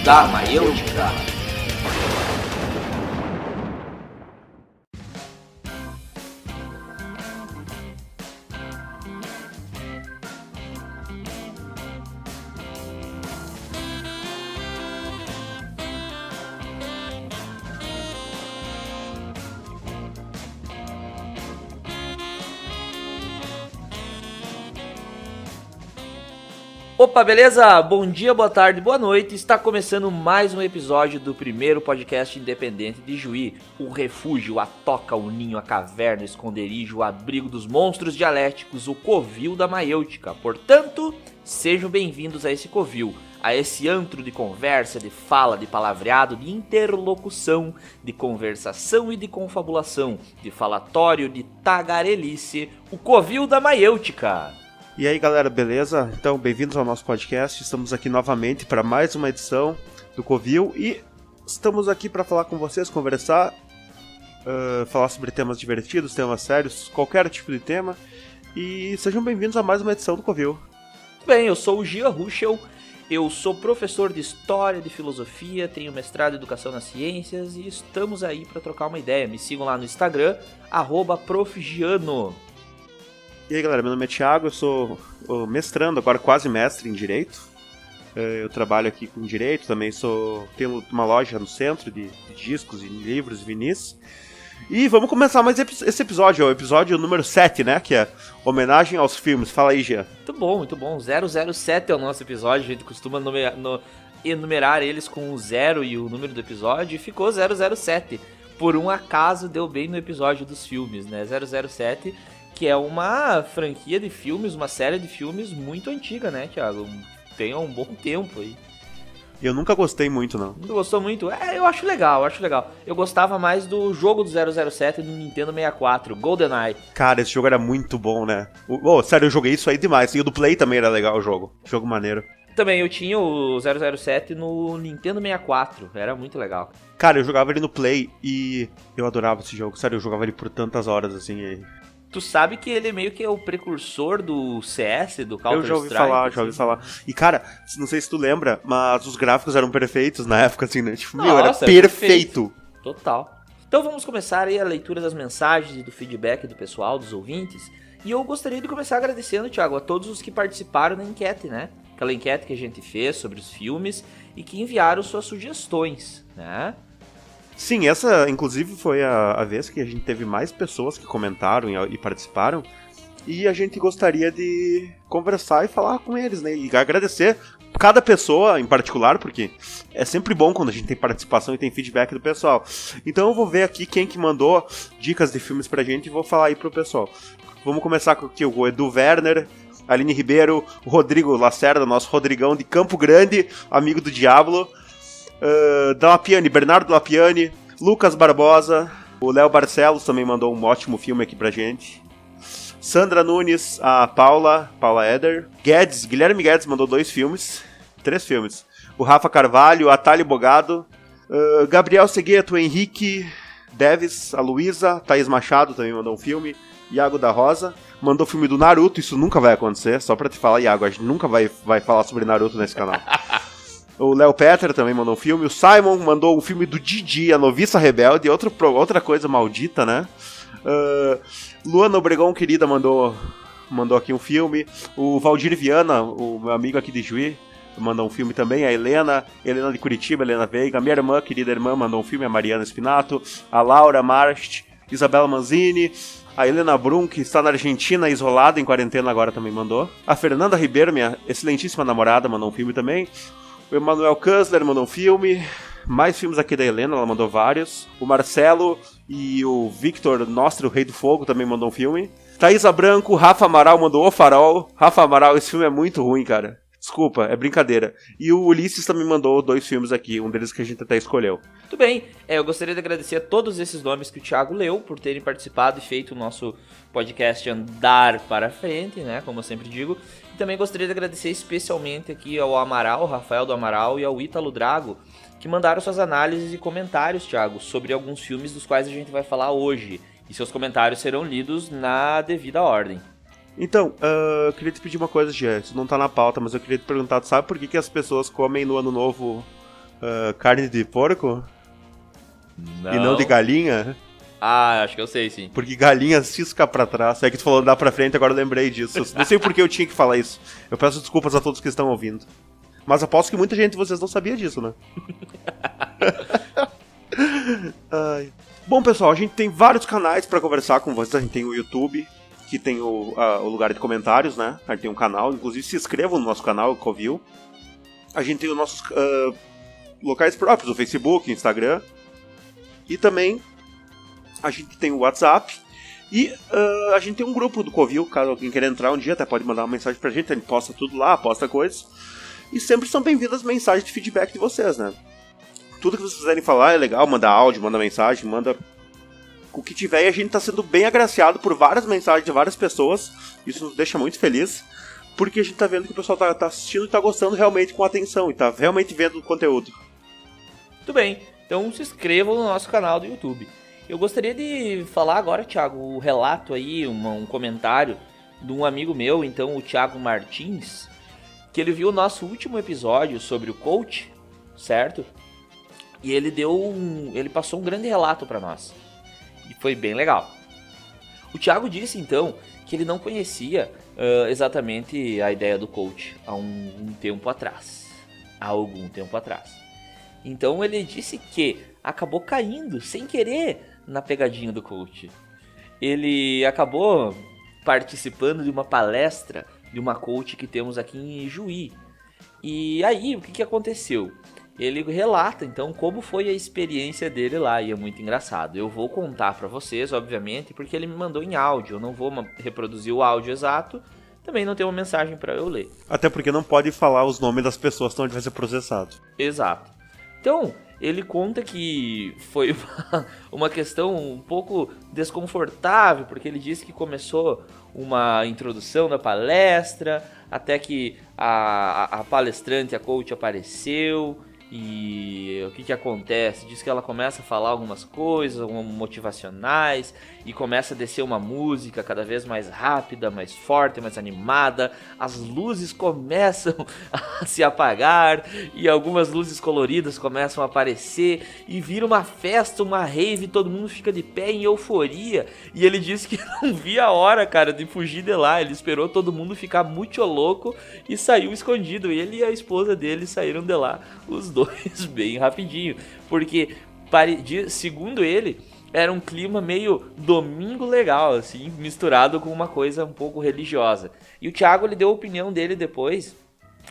da Maiêutica. Opa, beleza? Bom dia, boa tarde, boa noite. Está começando mais um episódio do primeiro podcast independente de Juí. O refúgio, a toca, o ninho, a caverna, o esconderijo, o abrigo dos monstros dialéticos, o covil da Maiêutica. Portanto, sejam bem-vindos a esse covil, a esse antro de conversa, de fala, de palavreado, de interlocução, de conversação e de confabulação, de falatório, de tagarelice, o covil da Maiêutica. E aí galera, beleza? Então, bem-vindos ao nosso podcast. Estamos aqui novamente para mais uma edição do Covil e estamos aqui para falar com vocês, conversar, falar sobre temas divertidos, temas sérios, qualquer tipo de tema. E sejam bem-vindos a mais uma edição do Covil. Muito bem, eu sou o Gia Ruschel, eu sou professor de História, de Filosofia, tenho mestrado em Educação nas Ciências e estamos aí para trocar uma ideia. Me sigam lá no Instagram, @profgiano. E aí galera, meu nome é Thiago, eu sou mestrando, agora quase mestre em Direito. Eu trabalho aqui com Direito, também tenho uma loja no centro de discos e livros e vinis. E vamos começar mais esse episódio, é o episódio número 7, né, que é homenagem aos filmes. Fala aí, Gia. Muito bom, muito bom. 007 é o nosso episódio, a gente costuma enumerar eles com o 0 e o número do episódio, e ficou 007. Por um acaso deu bem no episódio dos filmes, né, 007... que é uma franquia de filmes, uma série de filmes muito antiga, né, Thiago? Tem um bom tempo aí. Eu nunca gostei muito, não. Nunca gostou muito? Eu acho legal, Eu gostava mais do jogo do 007 do Nintendo 64, GoldenEye. Cara, esse jogo era muito bom, né? Sério, eu joguei isso aí demais. E o do Play também era legal, o jogo. Jogo maneiro. Também, eu tinha o 007 no Nintendo 64, era muito legal. Cara, eu jogava ele no Play e eu adorava esse jogo. Sério, eu jogava ele por tantas horas, assim, e... Tu sabe que ele meio que é o precursor do CS, do Counter-Strike? Já ouvi falar. E cara, não sei se tu lembra, mas os gráficos eram perfeitos na época, assim, né? Tipo, era perfeito. Total. Então vamos começar aí a leitura das mensagens e do feedback do pessoal, dos ouvintes. E eu gostaria de começar agradecendo, Thiago, a todos os que participaram da enquete, né? Aquela enquete que a gente fez sobre os filmes e que enviaram suas sugestões, né? Sim, essa inclusive foi a vez que a gente teve mais pessoas que comentaram e participaram. E a gente gostaria de conversar e falar com eles, né? E agradecer cada pessoa em particular, porque é sempre bom quando a gente tem participação e tem feedback do pessoal. Então eu vou ver aqui quem que mandou dicas de filmes pra gente e vou falar aí pro pessoal. Vamos começar com aqui o Edu Werner, Aline Ribeiro, o Rodrigo Lacerda, nosso Rodrigão de Campo Grande, amigo do Diablo. Bernardo Lapiani, Lucas Barbosa, o Léo Barcelos também mandou um ótimo filme aqui pra gente. Sandra Nunes, a Paula Eder, Guilherme Guedes mandou 3 filmes. O Rafa Carvalho, a Thalie Bogado, Gabriel Segueto, Henrique Deves, a Luísa, Thaís Machado também mandou um filme. Iago da Rosa mandou o filme do Naruto, isso nunca vai acontecer, só pra te falar, Iago, a gente nunca vai falar sobre Naruto nesse canal. O Léo Petter também mandou um filme. O Simon mandou o filme do Didi, A Noviça Rebelde. Outra coisa maldita, né? Luana Obregon, querida, mandou aqui um filme. O Valdir Viana, o meu amigo aqui de Juí, mandou um filme também. A Helena de Curitiba, Helena Veiga. Minha irmã, querida irmã, mandou um filme. A Mariana Spinato. A Laura Marst. Isabela Manzini. A Helena Brum, que está na Argentina, isolada, em quarentena agora, também mandou. A Fernanda Ribeiro, minha excelentíssima namorada, mandou um filme também. O Emanuel Kansler mandou um filme. Mais filmes aqui da Helena, ela mandou vários. O Marcelo e o Victor Nostro, o Rei do Fogo, também mandou um filme. Thaisa Branco, Rafa Amaral mandou O Farol. Rafa Amaral, esse filme é muito ruim, cara. Desculpa, é brincadeira. E o Ulisses também mandou 2 filmes aqui, um deles que a gente até escolheu. Muito bem, eu gostaria de agradecer a todos esses nomes que o Thiago leu por terem participado e feito o nosso podcast andar para frente, né, como eu sempre digo. E também gostaria de agradecer especialmente aqui ao Amaral, Rafael do Amaral e ao Ítalo Drago, que mandaram suas análises e comentários, Thiago, sobre alguns filmes dos quais a gente vai falar hoje. E seus comentários serão lidos na devida ordem. Então, eu queria te pedir uma coisa, Gia. Isso não tá na pauta, mas eu queria te perguntar, tu sabe por que as pessoas comem no Ano Novo Carne de porco? Não. E não de galinha? Ah, acho que eu sei, sim. Porque galinha cisca pra trás. É que tu falou andar pra frente, agora eu lembrei disso. Não sei por que eu tinha que falar isso. Eu peço desculpas a todos que estão ouvindo. Mas aposto que muita gente de vocês não sabia disso, né? Ai. Bom, pessoal, a gente tem vários canais pra conversar com vocês. A gente tem o YouTube, que tem o lugar de comentários, né? A gente tem um canal. Inclusive, se inscrevam no nosso canal, Covil. A gente tem os nossos locais próprios, o Facebook, o Instagram. E também a gente tem o WhatsApp. E a gente tem um grupo do Covil. Caso alguém queira entrar um dia, até pode mandar uma mensagem pra gente. A gente posta tudo lá, posta coisas. E sempre são bem-vindas mensagens de feedback de vocês, né? Tudo que vocês quiserem falar é legal, manda áudio, manda mensagem, manda o que tiver. E a gente tá sendo bem agraciado por várias mensagens de várias pessoas. Isso nos deixa muito feliz, porque a gente tá vendo que o pessoal tá assistindo e tá gostando realmente com atenção, e tá realmente vendo o conteúdo. Muito bem, então se inscrevam no nosso canal do YouTube. Eu gostaria de falar agora, Thiago, o relato aí, um comentário de um amigo meu, então o Thiago Martins, que ele viu o nosso último episódio sobre o coach, certo? E ele passou um grande relato para nós. E foi bem legal. O Thiago disse então que ele não conhecia exatamente a ideia do coach há algum tempo atrás. Então ele disse que acabou caindo sem querer na pegadinha do coach. Ele acabou participando de uma palestra de uma coach que temos aqui em Juí. E aí, o que aconteceu? Ele relata, então, como foi a experiência dele lá, e é muito engraçado. Eu vou contar pra vocês, obviamente, porque ele me mandou em áudio. Eu não vou reproduzir o áudio exato, também não tem uma mensagem pra eu ler. Até porque não pode falar os nomes das pessoas, senão ele vai ser processado. Exato. Então, ele conta que foi uma questão um pouco desconfortável, porque ele disse que começou uma introdução da palestra, até que a palestrante, a coach, apareceu. E o que acontece? Diz que ela começa a falar algumas coisas motivacionais e começa a descer uma música cada vez mais rápida, mais forte, mais animada. As luzes começam a se apagar e algumas luzes coloridas começam a aparecer e vira uma festa, uma rave, todo mundo fica de pé em euforia. E ele disse que não via a hora, cara, de fugir de lá. Ele esperou todo mundo ficar muito louco e saiu escondido. Ele e a esposa dele saíram de lá, os dois bem rapidinho, porque segundo ele era um clima meio domingo legal, assim, misturado com uma coisa um pouco religiosa. E o Thiago, ele deu a opinião dele depois,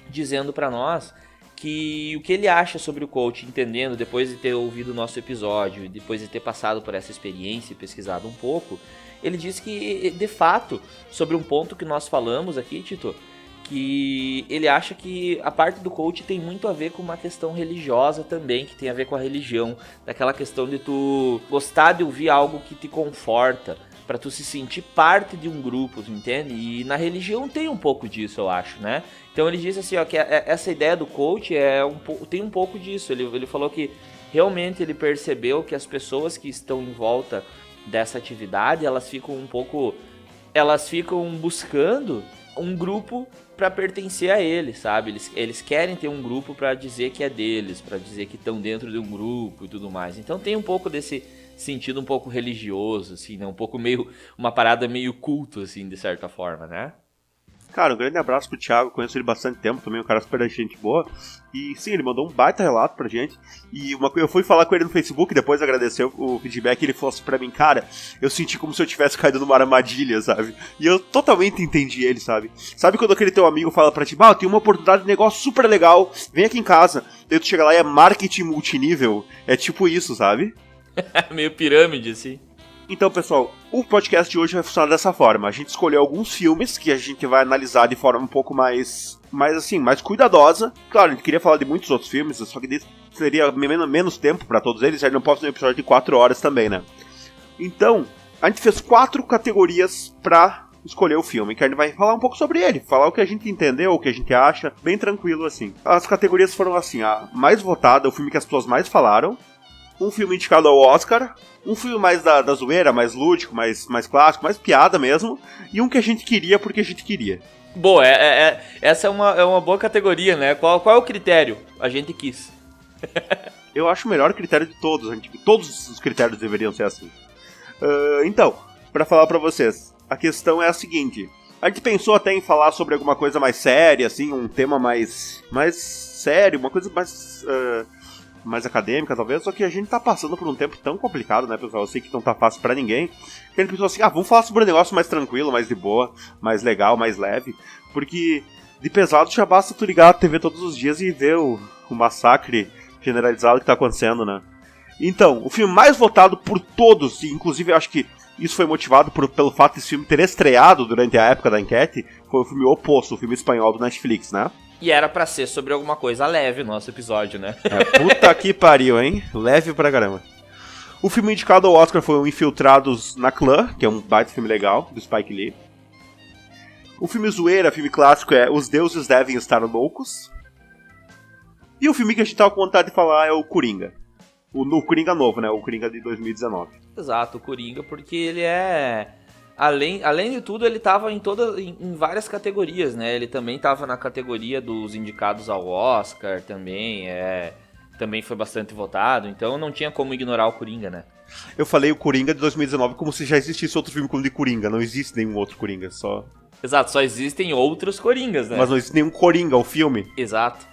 dizendo pra nós que o que ele acha sobre o coach, entendendo depois de ter ouvido o nosso episódio, depois de ter passado por essa experiência e pesquisado um pouco, ele disse que, de fato, sobre um ponto que nós falamos aqui, Tito, que ele acha que a parte do coach tem muito a ver com uma questão religiosa também, que tem a ver com a religião, daquela questão de tu gostar de ouvir algo que te conforta, pra tu se sentir parte de um grupo, tu entende? E na religião tem um pouco disso, eu acho, né? Então ele disse assim, ó, que essa ideia do coach tem um pouco disso. Ele falou que realmente ele percebeu que as pessoas que estão em volta dessa atividade, elas ficam buscando um grupo para pertencer a eles, sabe? Eles querem ter um grupo para dizer que é deles, para dizer que estão dentro de um grupo e tudo mais. Então tem um pouco desse sentido um pouco religioso, assim, né? Um pouco meio, uma parada meio culto, assim, de certa forma, né? Cara, um grande abraço pro Thiago, conheço ele bastante tempo também, um cara super gente boa. E sim, ele mandou um baita relato pra gente. E eu fui falar com ele no Facebook, depois agradeceu o feedback, e ele falou assim pra mim, cara, eu senti como se eu tivesse caído numa armadilha, sabe? E eu totalmente entendi ele, sabe? Sabe quando aquele teu amigo fala pra ti, tem uma oportunidade de negócio super legal, vem aqui em casa. Daí tu chega lá e é marketing multinível, é tipo isso, sabe? Meio pirâmide, assim. Então, pessoal, o podcast de hoje vai funcionar dessa forma. A gente escolheu alguns filmes que a gente vai analisar de forma um pouco mais cuidadosa. Claro, a gente queria falar de muitos outros filmes, só que seria menos tempo pra todos eles. A gente não pode ter um episódio de 4 horas também, né? Então, a gente fez 4 categorias pra escolher o filme, que a gente vai falar um pouco sobre ele, falar o que a gente entendeu, o que a gente acha, bem tranquilo assim. As categorias foram assim, a mais votada, o filme que as pessoas mais falaram, um filme indicado ao Oscar, um filme mais da zoeira, mais lúdico, mais clássico, mais piada mesmo, e um que a gente queria porque a gente queria. Boa, essa é uma boa categoria, né? Qual é o critério? A gente quis. Eu acho o melhor critério de todos. Todos os critérios deveriam ser assim. Então, pra falar pra vocês, a questão é a seguinte. A gente pensou até em falar sobre alguma coisa mais séria, assim, um tema mais sério, uma coisa mais acadêmica, talvez, só que a gente tá passando por um tempo tão complicado, né, pessoal? Eu sei que não tá fácil pra ninguém. Que a gente pensou assim, vamos falar sobre um negócio mais tranquilo, mais de boa, mais legal, mais leve, porque de pesado já basta tu ligar a TV todos os dias e ver o massacre generalizado que tá acontecendo, né? Então, o filme mais votado por todos, e inclusive eu acho que isso foi motivado pelo fato desse filme ter estreado durante a época da enquete, foi o filme Oposto, o filme espanhol do Netflix, né? E era pra ser sobre alguma coisa leve o nosso episódio, né? Puta que pariu, hein? Leve pra caramba. O filme indicado ao Oscar foi o Infiltrados na Clã, que é um baita filme legal, do Spike Lee. O filme zoeira, filme clássico, é Os Deuses Devem Estar Loucos. E o filme que a gente tava com vontade de falar é o Coringa. O Coringa novo, né? O Coringa de 2019. Exato, o Coringa, porque ele é... Além de tudo, ele tava em várias categorias, né? Ele também tava na categoria dos indicados ao Oscar, também foi bastante votado, então não tinha como ignorar o Coringa, né? Eu falei o Coringa de 2019 como se já existisse outro filme como de Coringa, não existe nenhum outro Coringa, só... Exato, só existem outros Coringas, né? Mas não existe nenhum Coringa, o filme. Exato.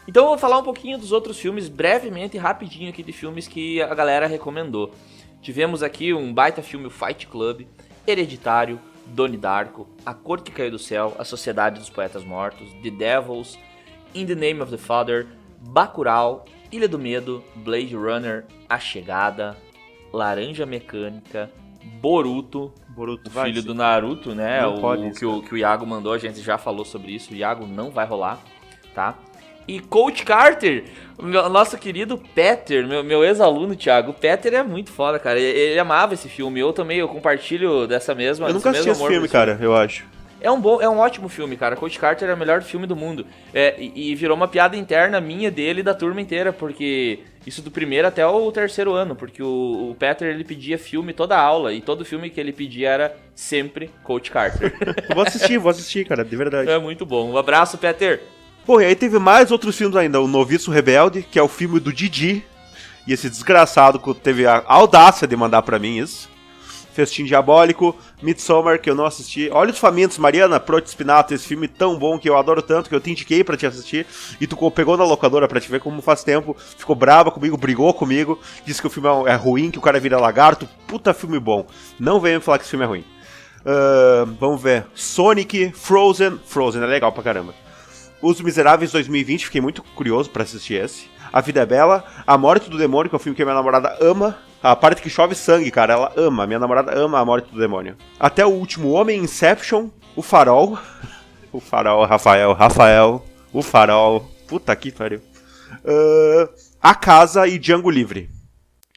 Então eu vou falar um pouquinho dos outros filmes, brevemente e rapidinho aqui, de filmes que a galera recomendou. Tivemos aqui um baita filme, o Fight Club, Hereditário, Donnie Darko, A Cor que Caiu do Céu, A Sociedade dos Poetas Mortos, The Devils, In the Name of the Father, Bacurau, Ilha do Medo, Blade Runner, A Chegada, Laranja Mecânica, Boruto, o filho do Naruto, né? Que o Iago mandou, a gente já falou sobre isso, o Iago não vai rolar, tá? E Coach Carter, nosso querido Peter, meu ex-aluno, Thiago. O Peter é muito foda, cara. Ele amava esse filme. Eu também, eu compartilho dessa mesma... Eu nunca assisti esse filme, cara, eu acho. É um ótimo filme, cara. Coach Carter é o melhor filme do mundo. E virou uma piada interna minha, dele e da turma inteira, porque... Isso do primeiro até o terceiro ano, porque o Peter, ele pedia filme toda a aula, e todo filme que ele pedia era sempre Coach Carter. Vou assistir, cara, de verdade. É muito bom. Um abraço, Peter. Bom, e aí teve mais outros filmes ainda. O Noviço Rebelde, que é o filme do Didi. E esse desgraçado teve a audácia de mandar pra mim isso. Festim Diabólico, Midsommar, que eu não assisti. Olhos Famintos, Mariana Prote Spinato, esse filme tão bom que eu adoro tanto, que eu te indiquei pra te assistir. E tu pegou na locadora pra te ver como faz tempo. Ficou brava comigo, brigou comigo. Disse que o filme é ruim, que o cara vira lagarto. Puta filme bom. Não venha me falar que esse filme é ruim. Vamos ver. Sonic, Frozen. Frozen é legal pra caramba. Os Miseráveis 2020, fiquei muito curioso pra assistir esse. A Vida é Bela, A Morte do Demônio, que é um filme que a minha namorada ama. A parte que chove sangue, cara, ela ama. Minha namorada ama A Morte do Demônio. Até o último Homem, Inception, O Farol. O Farol, Rafael. O Farol. Puta que pariu. A Casa e Django Livre.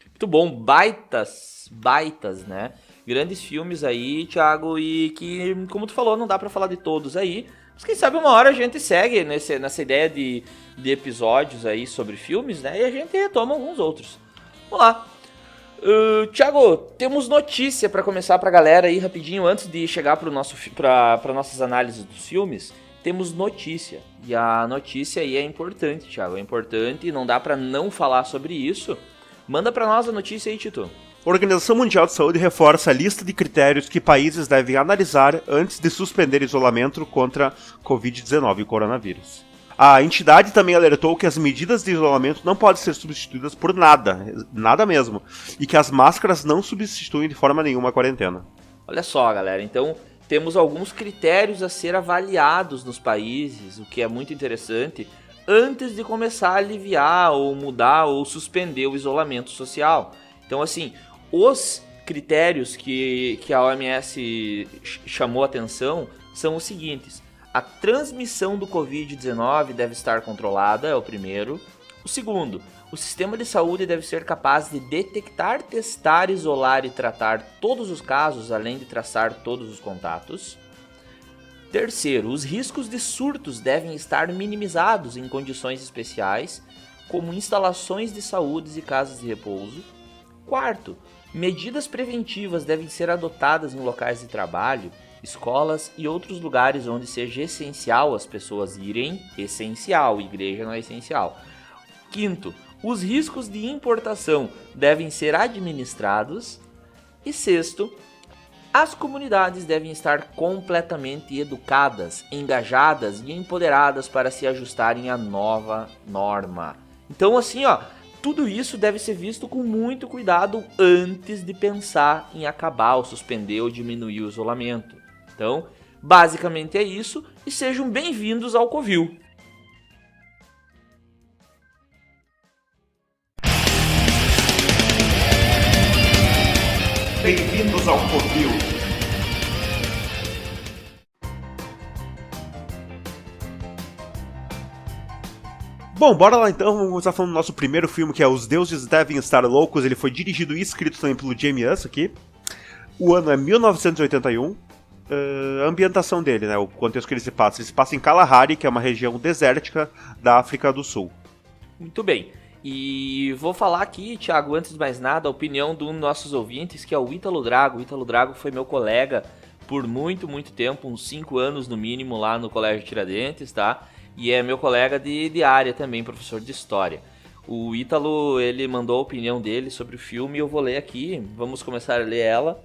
Muito bom, baitas, né? Grandes filmes aí, Thiago, e que, como tu falou, não dá pra falar de todos aí. Mas quem sabe uma hora a gente segue nessa ideia de episódios aí sobre filmes, né? E a gente retoma alguns outros. Vamos lá. Thiago, temos notícia pra começar pra galera aí rapidinho, antes de chegar para nossas análises dos filmes. Temos notícia. E a notícia aí é importante, Thiago. É importante e não dá pra não falar sobre isso. Manda pra nós a notícia aí, Tito. A Organização Mundial de Saúde reforça a lista de critérios que países devem analisar antes de suspender isolamento contra Covid-19 e coronavírus. A entidade também alertou que as medidas de isolamento não podem ser substituídas por nada mesmo, e que as máscaras não substituem de forma nenhuma a quarentena. Olha só, galera, então temos alguns critérios a ser avaliados nos países, o que é muito interessante, antes de começar a aliviar ou mudar ou suspender o isolamento social. Então, assim, os critérios que a OMS chamou atenção são os seguintes. A transmissão do Covid-19 deve estar controlada, é o primeiro. O segundo, o sistema de saúde deve ser capaz de detectar, testar, isolar e tratar todos os casos, além de traçar todos os contatos. Terceiro, os riscos de surtos devem estar minimizados em condições especiais, como instalações de saúde e casas de repouso. Quarto, medidas preventivas devem ser adotadas em locais de trabalho, escolas e outros lugares onde seja essencial as pessoas irem. Essencial, igreja não é essencial. Quinto, os riscos de importação devem ser administrados. E sexto, as comunidades devem estar completamente educadas, engajadas e empoderadas para se ajustarem à nova norma. Então assim, tudo isso deve ser visto com muito cuidado antes de pensar em acabar ou suspender ou diminuir o isolamento. Então, basicamente é isso e sejam bem-vindos ao Covil. Bem-vindos ao Covil. Bom, bora lá então, vamos começar falando do nosso primeiro filme, que é Os Deuses Devem Estar Loucos. Ele foi dirigido e escrito também pelo Jamie Uss aqui. O ano é 1981. A ambientação dele, né, o contexto que ele se passa em Kalahari, que é uma região desértica da África do Sul. Muito bem. E vou falar aqui, Thiago, antes de mais nada, a opinião de um dos nossos ouvintes, que é o Ítalo Drago. O Ítalo Drago foi meu colega por muito tempo, uns 5 anos no mínimo, lá no Colégio Tiradentes, tá? E é meu colega de área também, professor de História. O Ítalo, ele mandou a opinião dele sobre o filme e eu vou ler aqui, vamos começar a ler ela.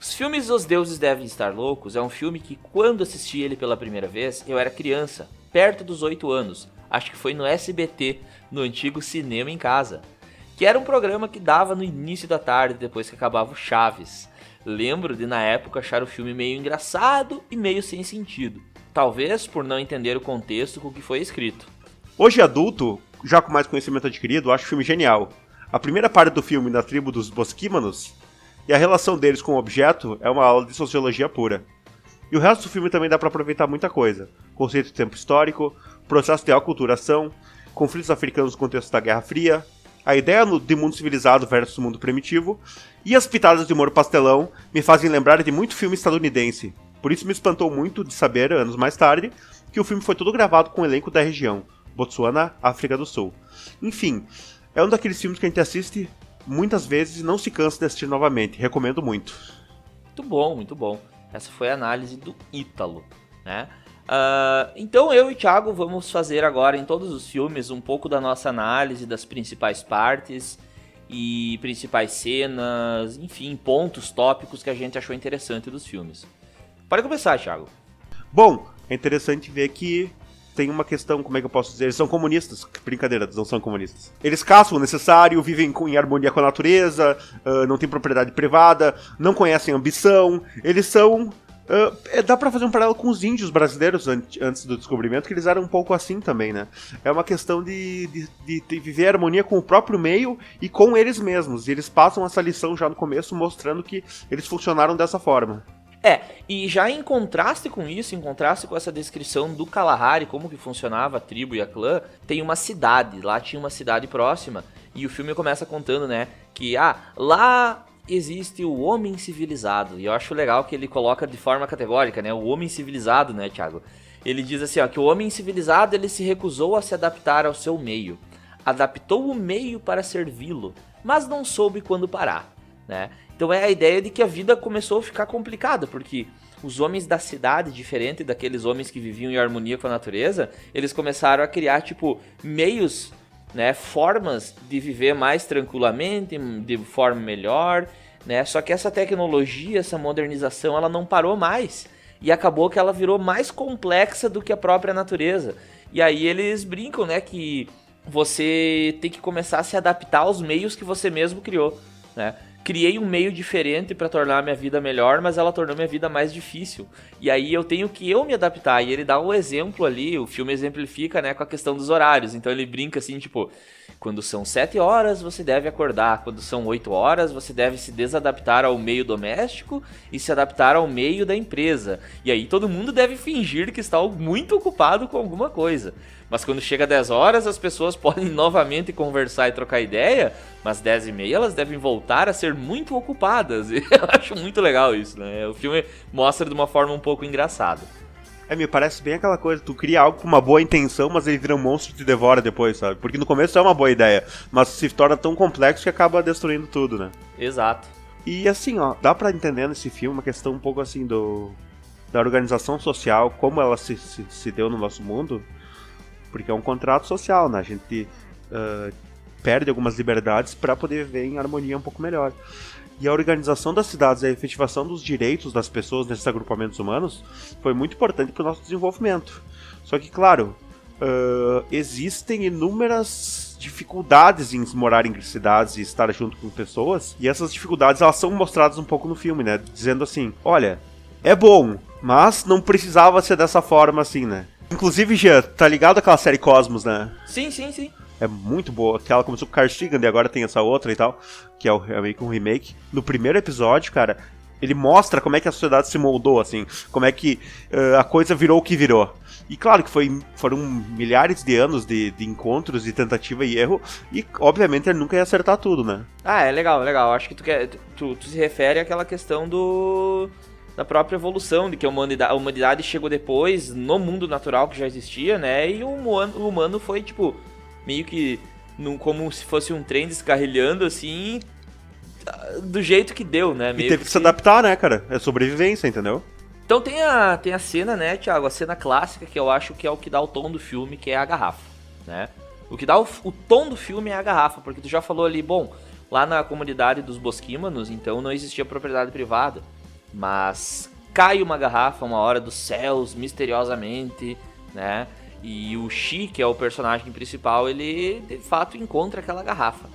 Os filmes Os Deuses Devem Estar Loucos é um filme que, quando assisti ele pela primeira vez, eu era criança, perto dos 8 anos. Acho que foi no SBT, no antigo Cinema em Casa, que era um programa que dava no início da tarde, depois que acabava o Chaves. Lembro de, na época, achar o filme meio engraçado e meio sem sentido. Talvez por não entender o contexto com que foi escrito. Hoje adulto, já com mais conhecimento adquirido, acho o filme genial. A primeira parte do filme, da tribo dos Bosquímanos, e a relação deles com o objeto é uma aula de sociologia pura. E o resto do filme também dá pra aproveitar muita coisa. Conceito de tempo histórico, processo de aculturação, conflitos africanos no contexto da Guerra Fria, a ideia de mundo civilizado versus mundo primitivo, e as pitadas de humor pastelão me fazem lembrar de muito filme estadunidense. Por isso me espantou muito de saber, anos mais tarde, que o filme foi todo gravado com o elenco da região, Botsuana, África do Sul. Enfim, é um daqueles filmes que a gente assiste muitas vezes e não se cansa de assistir novamente. Recomendo muito. Muito bom, muito bom. Essa foi a análise do Ítalo, né? Então eu e o Thiago vamos fazer agora em todos os filmes um pouco da nossa análise das principais partes e principais cenas, enfim, pontos, tópicos que a gente achou interessante dos filmes. Pode começar, Thiago. Bom, é interessante ver que tem uma questão, como é que eu posso dizer? Eles são comunistas. Brincadeira, eles não são comunistas. Eles caçam o necessário, vivem em harmonia com a natureza, não têm propriedade privada, não conhecem ambição. Eles são... dá pra fazer um paralelo com os índios brasileiros antes do descobrimento, que eles eram um pouco assim também, né? É uma questão de viver a harmonia com o próprio meio e com eles mesmos. E eles passam essa lição já no começo, mostrando que eles funcionaram dessa forma. E já em contraste com isso, em contraste com essa descrição do Kalahari, como que funcionava a tribo e a clã, tem uma cidade, lá tinha uma cidade próxima, e o filme começa contando, né, que, lá existe o homem civilizado, e eu acho legal que ele coloca de forma categórica, né, o homem civilizado, né, Thiago? Ele diz assim, que o homem civilizado, ele se recusou a se adaptar ao seu meio, adaptou o meio para servi-lo, mas não soube quando parar, né? Então é a ideia de que a vida começou a ficar complicada, porque os homens da cidade, diferente daqueles homens que viviam em harmonia com a natureza, eles começaram a criar, meios, né, formas de viver mais tranquilamente, de forma melhor, né? Só que essa tecnologia, essa modernização, ela não parou mais. E acabou que ela virou mais complexa do que a própria natureza. E aí eles brincam, né, que você tem que começar a se adaptar aos meios que você mesmo criou, né? Criei um meio diferente para tornar a minha vida melhor, mas ela tornou minha vida mais difícil. E aí eu tenho que me adaptar. E ele dá um exemplo ali, o filme exemplifica, né, com a questão dos horários. Então ele brinca assim, quando são 7 horas você deve acordar, quando são 8 horas você deve se desadaptar ao meio doméstico e se adaptar ao meio da empresa. E aí todo mundo deve fingir que está muito ocupado com alguma coisa. Mas quando chega 10 horas, as pessoas podem novamente conversar e trocar ideia, mas 10h30 elas devem voltar a ser muito ocupadas. E eu acho muito legal isso, né? O filme mostra de uma forma um pouco engraçada. Me parece bem aquela coisa, tu cria algo com uma boa intenção, mas ele vira um monstro e te devora depois, sabe? Porque no começo é uma boa ideia, mas se torna tão complexo que acaba destruindo tudo, né? Exato. E assim, dá pra entender nesse filme uma questão um pouco assim da organização social, como ela se deu no nosso mundo, porque é um contrato social, né? A gente perde algumas liberdades para poder viver em harmonia um pouco melhor. E a organização das cidades e a efetivação dos direitos das pessoas nesses agrupamentos humanos foi muito importante para o nosso desenvolvimento. Só que, claro, existem inúmeras dificuldades em morar em cidades e estar junto com pessoas, e essas dificuldades elas são mostradas um pouco no filme, né? Dizendo assim, olha, é bom, mas não precisava ser dessa forma assim, né? Inclusive, Jean, tá ligado àquela série Cosmos, né? Sim, sim, sim. É muito boa, que ela começou com Carl Sagan e agora tem essa outra e tal, que é meio que um remake. No primeiro episódio, cara, ele mostra como é que a sociedade se moldou, assim, como é que a coisa virou o que virou. E claro que foram milhares de anos de encontros, de tentativa e erro, e obviamente ele nunca ia acertar tudo, né? Ah, é legal, legal. Acho que tu se refere àquela questão da própria evolução, de que a humanidade chegou depois no mundo natural que já existia, né? E o humano foi, tipo, meio que como se fosse um trem descarrilhando, assim, do jeito que deu, né? Meio e teve que se adaptar, né, cara? É sobrevivência, entendeu? Então tem a cena, né, Thiago? A cena clássica, que eu acho que é o que dá o tom do filme, que é a garrafa, né? O que dá o tom do filme é a garrafa, porque tu já falou ali, bom, lá na comunidade dos Bosquímanos, então não existia propriedade privada. Mas cai uma garrafa uma hora dos céus, misteriosamente, né? E o Shi, que é o personagem principal, ele de fato encontra aquela garrafa.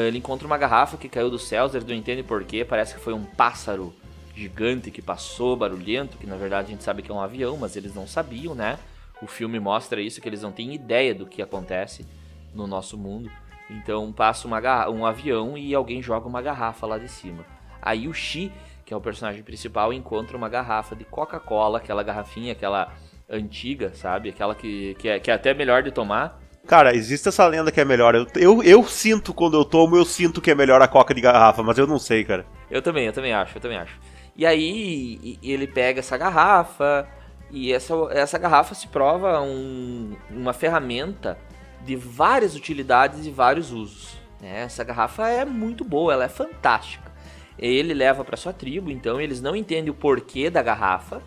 Ele encontra uma garrafa que caiu dos céus, ele não entende porquê, parece que foi um pássaro gigante que passou, barulhento, que na verdade a gente sabe que é um avião, mas eles não sabiam, né? O filme mostra isso, que eles não têm ideia do que acontece no nosso mundo. Então passa um avião e alguém joga uma garrafa lá de cima. Aí o Shi, que é o personagem principal, encontra uma garrafa de Coca-Cola, aquela garrafinha, aquela antiga, sabe? Aquela que é até melhor de tomar. Cara, existe essa lenda que é melhor. Eu sinto, quando eu tomo, eu sinto que é melhor a Coca de garrafa, mas eu não sei, cara. Eu também acho. E aí ele pega essa garrafa, e essa garrafa se prova uma ferramenta de várias utilidades e vários usos, né? Essa garrafa é muito boa, ela é fantástica. Ele leva para sua tribo, então eles não entendem o porquê da garrafa,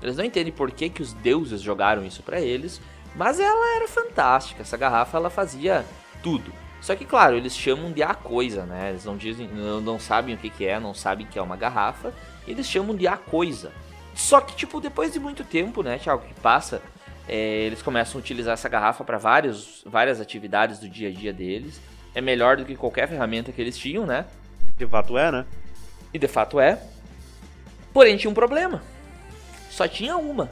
eles não entendem por que os deuses jogaram isso para eles, mas ela era fantástica, essa garrafa ela fazia tudo. Só que, claro, eles chamam de a coisa, né? Eles não dizem, não sabem o que é, não sabem que é uma garrafa, eles chamam de a coisa. Só que, tipo, depois de muito tempo, né, Thiago, que passa, eles começam a utilizar essa garrafa para várias atividades do dia a dia deles. É melhor do que qualquer ferramenta que eles tinham, né? De fato é, né? E de fato é. Porém, tinha um problema. Só tinha uma.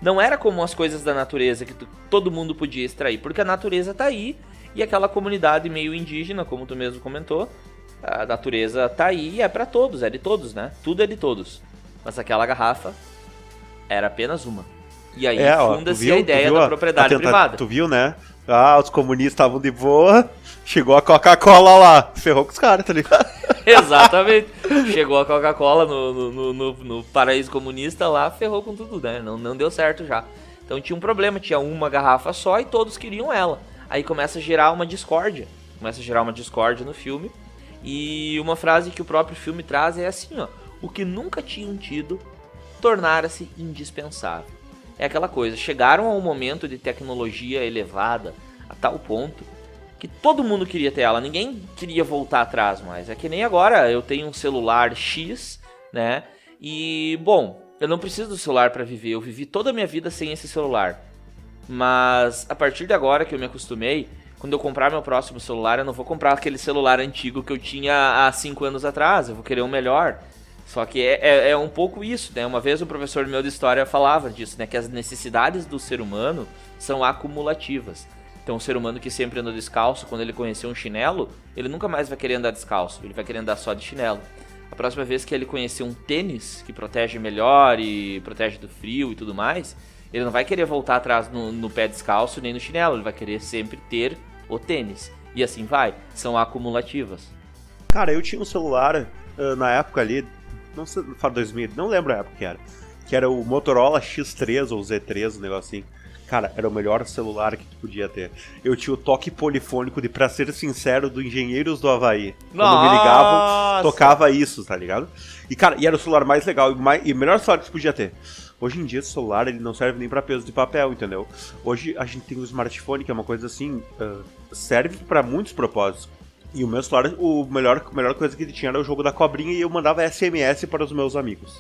Não era como as coisas da natureza que todo mundo podia extrair, porque a natureza tá aí e aquela comunidade meio indígena, como tu mesmo comentou, a natureza tá aí e é pra todos, é de todos, né? Tudo é de todos. Mas aquela garrafa era apenas uma. E aí funda-se a ideia da propriedade privada. Tu viu, né? Os comunistas estavam de boa, chegou a Coca-Cola lá, ferrou com os caras, tá ligado? Exatamente. Chegou a Coca-Cola no paraíso comunista lá, ferrou com tudo, né? Não deu certo já. Então tinha um problema, tinha uma garrafa só e todos queriam ela. Aí começa a gerar uma discórdia. No filme. E uma frase que o próprio filme traz é assim, ó. O que nunca tinham tido tornara-se indispensável. É aquela coisa, chegaram a um momento de tecnologia elevada a tal ponto que todo mundo queria ter ela, ninguém queria voltar atrás mais. É que nem agora, eu tenho um celular X, né? E, bom, eu não preciso do celular para viver, eu vivi toda a minha vida sem esse celular. Mas a partir de agora que eu me acostumei, quando eu comprar meu próximo celular, eu não vou comprar aquele celular antigo que eu tinha há 5 anos atrás, eu vou querer um melhor. Só que é um pouco isso, né? Uma vez um professor meu de história falava disso, né? Que as necessidades do ser humano são acumulativas. Então o ser humano que sempre andou descalço, quando ele conhecer um chinelo, ele nunca mais vai querer andar descalço, ele vai querer andar só de chinelo. A próxima vez que ele conhecer um tênis que protege melhor e protege do frio e tudo mais, ele não vai querer voltar atrás no pé descalço nem no chinelo, ele vai querer sempre ter o tênis. E assim vai, são acumulativas. Cara, eu tinha um celular na época ali, não sei, 2000, não lembro a época que era o Motorola X3 ou Z3, um negócio assim. Cara, era o melhor celular que tu podia ter. Eu tinha o toque polifônico de Pra Ser Sincero do Engenheiros do Havaí. Quando me ligavam, tocava isso, tá ligado? E, cara, era o celular mais legal e o melhor celular que tu podia ter. Hoje em dia, esse celular, ele não serve nem pra peso de papel, entendeu? Hoje a gente tem o smartphone, que é uma coisa assim, serve pra muitos propósitos. E o meu celular, a melhor coisa que ele tinha era o jogo da cobrinha e eu mandava SMS para os meus amigos.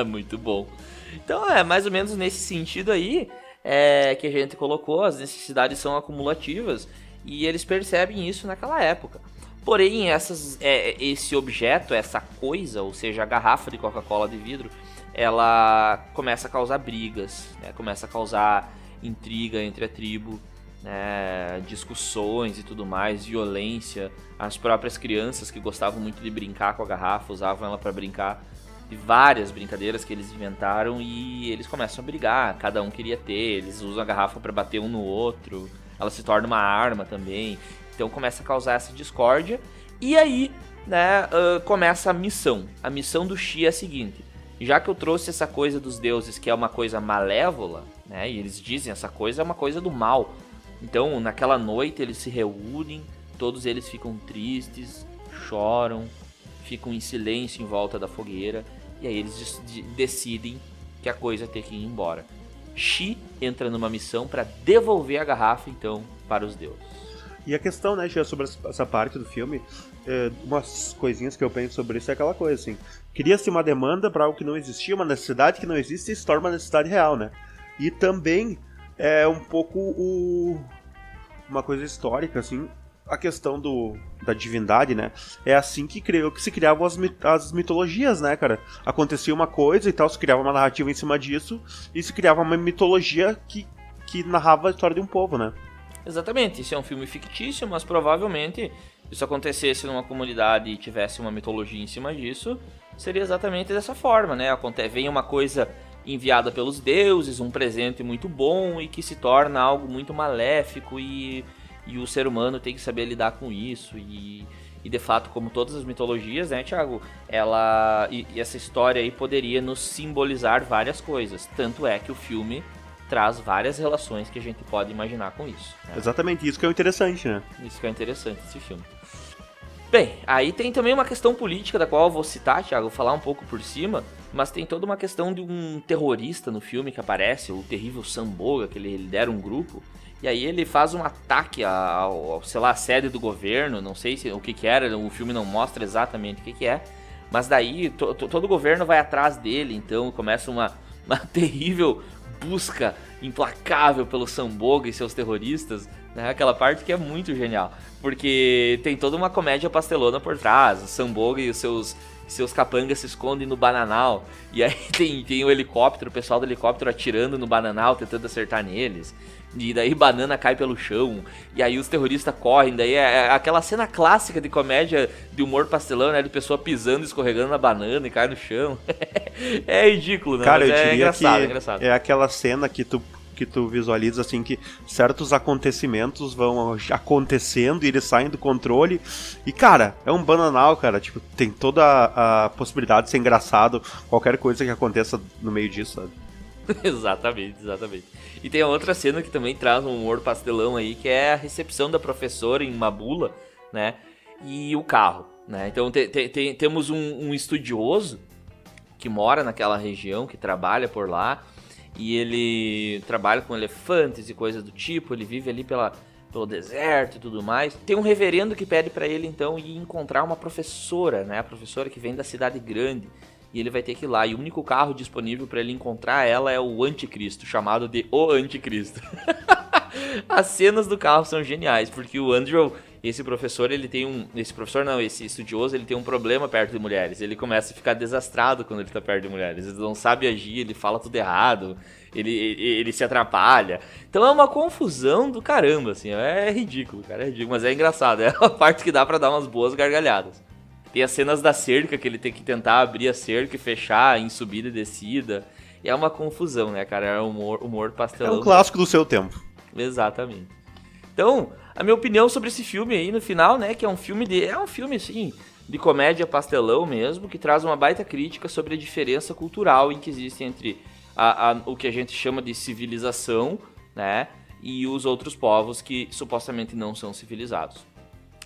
Muito bom. Então é mais ou menos nesse sentido aí que a gente colocou, as necessidades são acumulativas e eles percebem isso naquela época. Porém, esse objeto, essa coisa, ou seja, a garrafa de Coca-Cola de vidro, ela começa a causar brigas, né? Começa a causar intriga entre a tribo, né? Discussões e tudo mais, violência. As próprias crianças que gostavam muito de brincar com a garrafa, usavam ela para brincar. E várias brincadeiras que eles inventaram e eles começam a brigar, cada um queria ter, eles usam a garrafa para bater um no outro, ela se torna uma arma também. Então começa a causar essa discórdia. E aí, né, começa a missão. A missão do Xi é a seguinte: já que eu trouxe essa coisa dos deuses, que é uma coisa malévola, né, e eles dizem essa coisa é uma coisa do mal. Então, naquela noite eles se reúnem, todos eles ficam tristes, choram, ficam em silêncio em volta da fogueira. E aí eles decidem que a coisa tem que ir embora. Xi entra numa missão para devolver a garrafa, então, para os deuses. E a questão, né, Gia, sobre essa parte do filme, umas coisinhas que eu penso sobre isso é aquela coisa, assim, cria-se uma demanda para algo que não existia, uma necessidade que não existe e se torna uma necessidade real, né? E também é um pouco uma coisa histórica, assim, a questão da divindade, né? É assim que se criavam as mitologias, né, cara? Acontecia uma coisa e tal, se criava uma narrativa em cima disso e se criava uma mitologia que narrava a história de um povo, né? Exatamente, isso é um filme fictício, mas provavelmente se isso acontecesse numa comunidade e tivesse uma mitologia em cima disso, seria exatamente dessa forma, né? Vem uma coisa enviada pelos deuses, um presente muito bom e que se torna algo muito maléfico e o ser humano tem que saber lidar com isso e de fato, como todas as mitologias, né, Thiago, e essa história aí poderia nos simbolizar várias coisas, tanto é que o filme traz várias relações que a gente pode imaginar com isso, né? Exatamente, isso que é o interessante, né? Isso que é interessante esse filme. Bem, aí tem também uma questão política da qual eu vou citar, Thiago, vou falar um pouco por cima, mas tem toda uma questão de um terrorista no filme que aparece, o terrível Samboga, que ele lidera um grupo, e aí ele faz um ataque sei lá, à sede do governo, não sei o que era, o filme não mostra exatamente o que é, mas daí todo o governo vai atrás dele, então começa uma terrível busca implacável pelo Samboga e seus terroristas, né? Aquela parte que é muito genial, porque tem toda uma comédia pastelona por trás, o Samboga e os seus capangas se escondem no bananal, e aí tem o helicóptero, o pessoal do helicóptero atirando no bananal, tentando acertar neles, e daí banana cai pelo chão, e aí os terroristas correm, daí é aquela cena clássica de comédia de humor pastelão, né, de pessoa pisando, escorregando na banana e cai no chão. É ridículo, né? Cara, mas eu diria engraçado, que engraçado. é aquela cena que tu visualiza, assim, que certos acontecimentos vão acontecendo e eles saem do controle. E, cara, é um bananal, cara. Tipo, tem toda a possibilidade de ser engraçado qualquer coisa que aconteça no meio disso, sabe? Exatamente. E tem a outra cena que também traz um humor pastelão aí, que é a recepção da professora em Mabula, né? E o carro, né? Então temos um estudioso que mora naquela região, que trabalha por lá, e ele trabalha com elefantes e coisas do tipo, ele vive ali pelo deserto e tudo mais. Tem um reverendo que pede pra ele então ir encontrar uma professora, né? A professora que vem da cidade grande. E ele vai ter que ir lá. E o único carro disponível para ele encontrar ela é o Anticristo, chamado de O Anticristo. As cenas do carro são geniais, porque o Andrew, esse estudioso, ele tem um problema perto de mulheres. Ele começa a ficar desastrado quando ele tá perto de mulheres. Ele não sabe agir, ele fala tudo errado, ele se atrapalha. Então é uma confusão do caramba, assim. É ridículo, cara, é ridículo. Mas é engraçado, é uma parte que dá pra dar umas boas gargalhadas. Tem as cenas da cerca, que ele tem que tentar abrir a cerca e fechar em subida e descida. E é uma confusão, né, cara? É humor pastelão. É um clássico do seu tempo. Exatamente. Então, a minha opinião sobre esse filme aí, no final, né, que é um filme, assim, de comédia pastelão mesmo, que traz uma baita crítica sobre a diferença cultural em que existe entre o que a gente chama de civilização, né, e os outros povos que supostamente não são civilizados.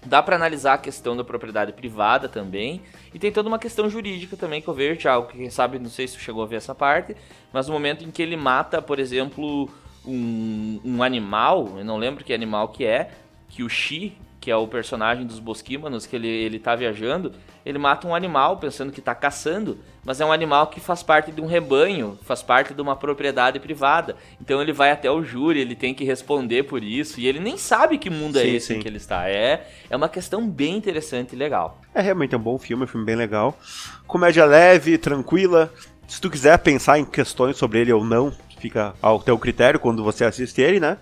Dá pra analisar a questão da propriedade privada também. E tem toda uma questão jurídica também que eu vejo, Thiago, que quem sabe, não sei se você chegou a ver essa parte, mas no momento em que ele mata, por exemplo, um animal, eu não lembro que animal que é, que o Shi, que é o personagem dos Bosquímanos, que ele tá viajando, ele mata um animal pensando que tá caçando, mas é um animal que faz parte de um rebanho, faz parte de uma propriedade privada. Então ele vai até o júri, ele tem que responder por isso, e ele nem sabe que mundo é esse em que ele está. É uma questão bem interessante e legal. É realmente um bom filme, um filme bem legal. Comédia leve, tranquila. Se tu quiser pensar em questões sobre ele ou não, fica ao teu critério quando você assiste ele, né?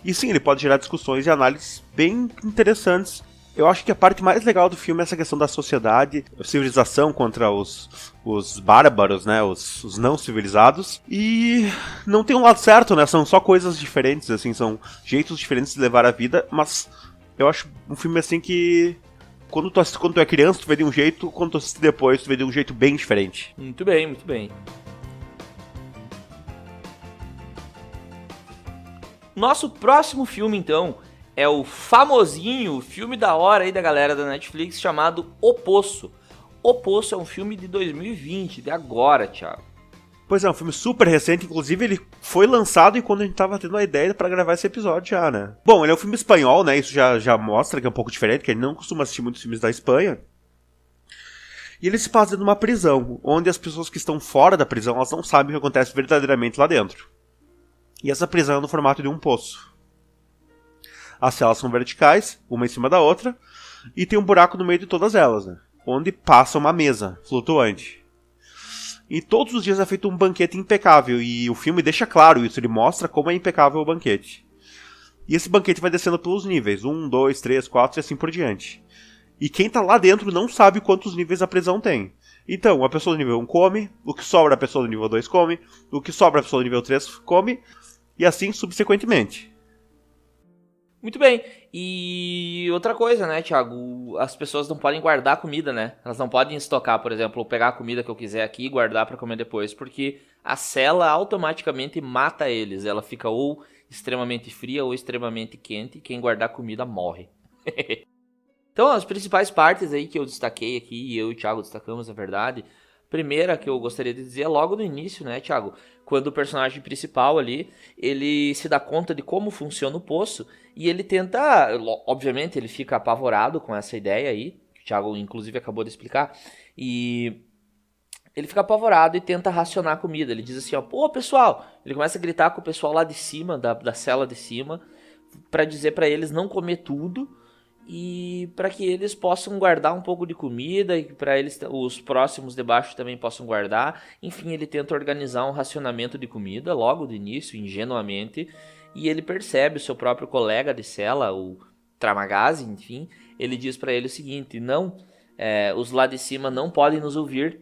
E sim, ele pode gerar discussões e análises bem interessantes. Eu acho que a parte mais legal do filme é essa questão da sociedade, a civilização contra os bárbaros, né? Os não civilizados. E não tem um lado certo, né? São só coisas diferentes, assim, são jeitos diferentes de levar a vida, mas eu acho um filme assim que quando tu é criança, tu vê de um jeito, quando tu assiste depois, tu vê de um jeito bem diferente. Muito bem, muito bem. Nosso próximo filme, então, é o famosinho filme da hora aí da galera da Netflix, chamado O Poço. O Poço é um filme de 2020, de agora, Thiago. Pois é, um filme super recente, inclusive ele foi lançado quando a gente tava tendo a ideia pra gravar esse episódio já, né? Bom, ele é um filme espanhol, né? Isso já mostra que é um pouco diferente, que ele não costuma assistir muitos filmes da Espanha. E ele se passa numa prisão, onde as pessoas que estão fora da prisão, elas não sabem o que acontece verdadeiramente lá dentro. E essa prisão é no formato de um poço. As celas são verticais, uma em cima da outra, e tem um buraco no meio de todas elas, né? Onde passa uma mesa flutuante. E todos os dias é feito um banquete impecável, e o filme deixa claro isso, ele mostra como é impecável o banquete. E esse banquete vai descendo pelos níveis, 1, 2, 3, 4 e assim por diante. E quem tá lá dentro não sabe quantos níveis a prisão tem. Então, a pessoa do nível 1 come, o que sobra a pessoa do nível 2 come, o que sobra a pessoa do nível 3 come, e assim subsequentemente. Muito bem. E outra coisa, né, Thiago? As pessoas não podem guardar comida, né? Elas não podem estocar, por exemplo, ou pegar a comida que eu quiser aqui e guardar pra comer depois, porque a cela automaticamente mata eles. Ela fica ou extremamente fria ou extremamente quente, e quem guardar comida morre. Então, as principais partes aí que eu destaquei aqui, e eu e o Thiago destacamos, na verdade. Primeira que eu gostaria de dizer é logo no início, né, Thiago? Quando o personagem principal ali, ele se dá conta de como funciona o poço e ele tenta, obviamente ele fica apavorado com essa ideia aí, que o Thiago inclusive acabou de explicar, e ele fica apavorado e tenta racionar a comida. Ele diz assim, ó, pô, pessoal, ele começa a gritar com o pessoal lá de cima, da cela de cima, pra dizer pra eles não comer tudo, e para que eles possam guardar um pouco de comida e para eles os próximos de baixo também possam guardar. Enfim, ele tenta organizar um racionamento de comida logo do início, ingenuamente, e ele percebe o seu próprio colega de cela, o Tramagazi, enfim, ele diz para ele o seguinte, não, os lá de cima não podem nos ouvir.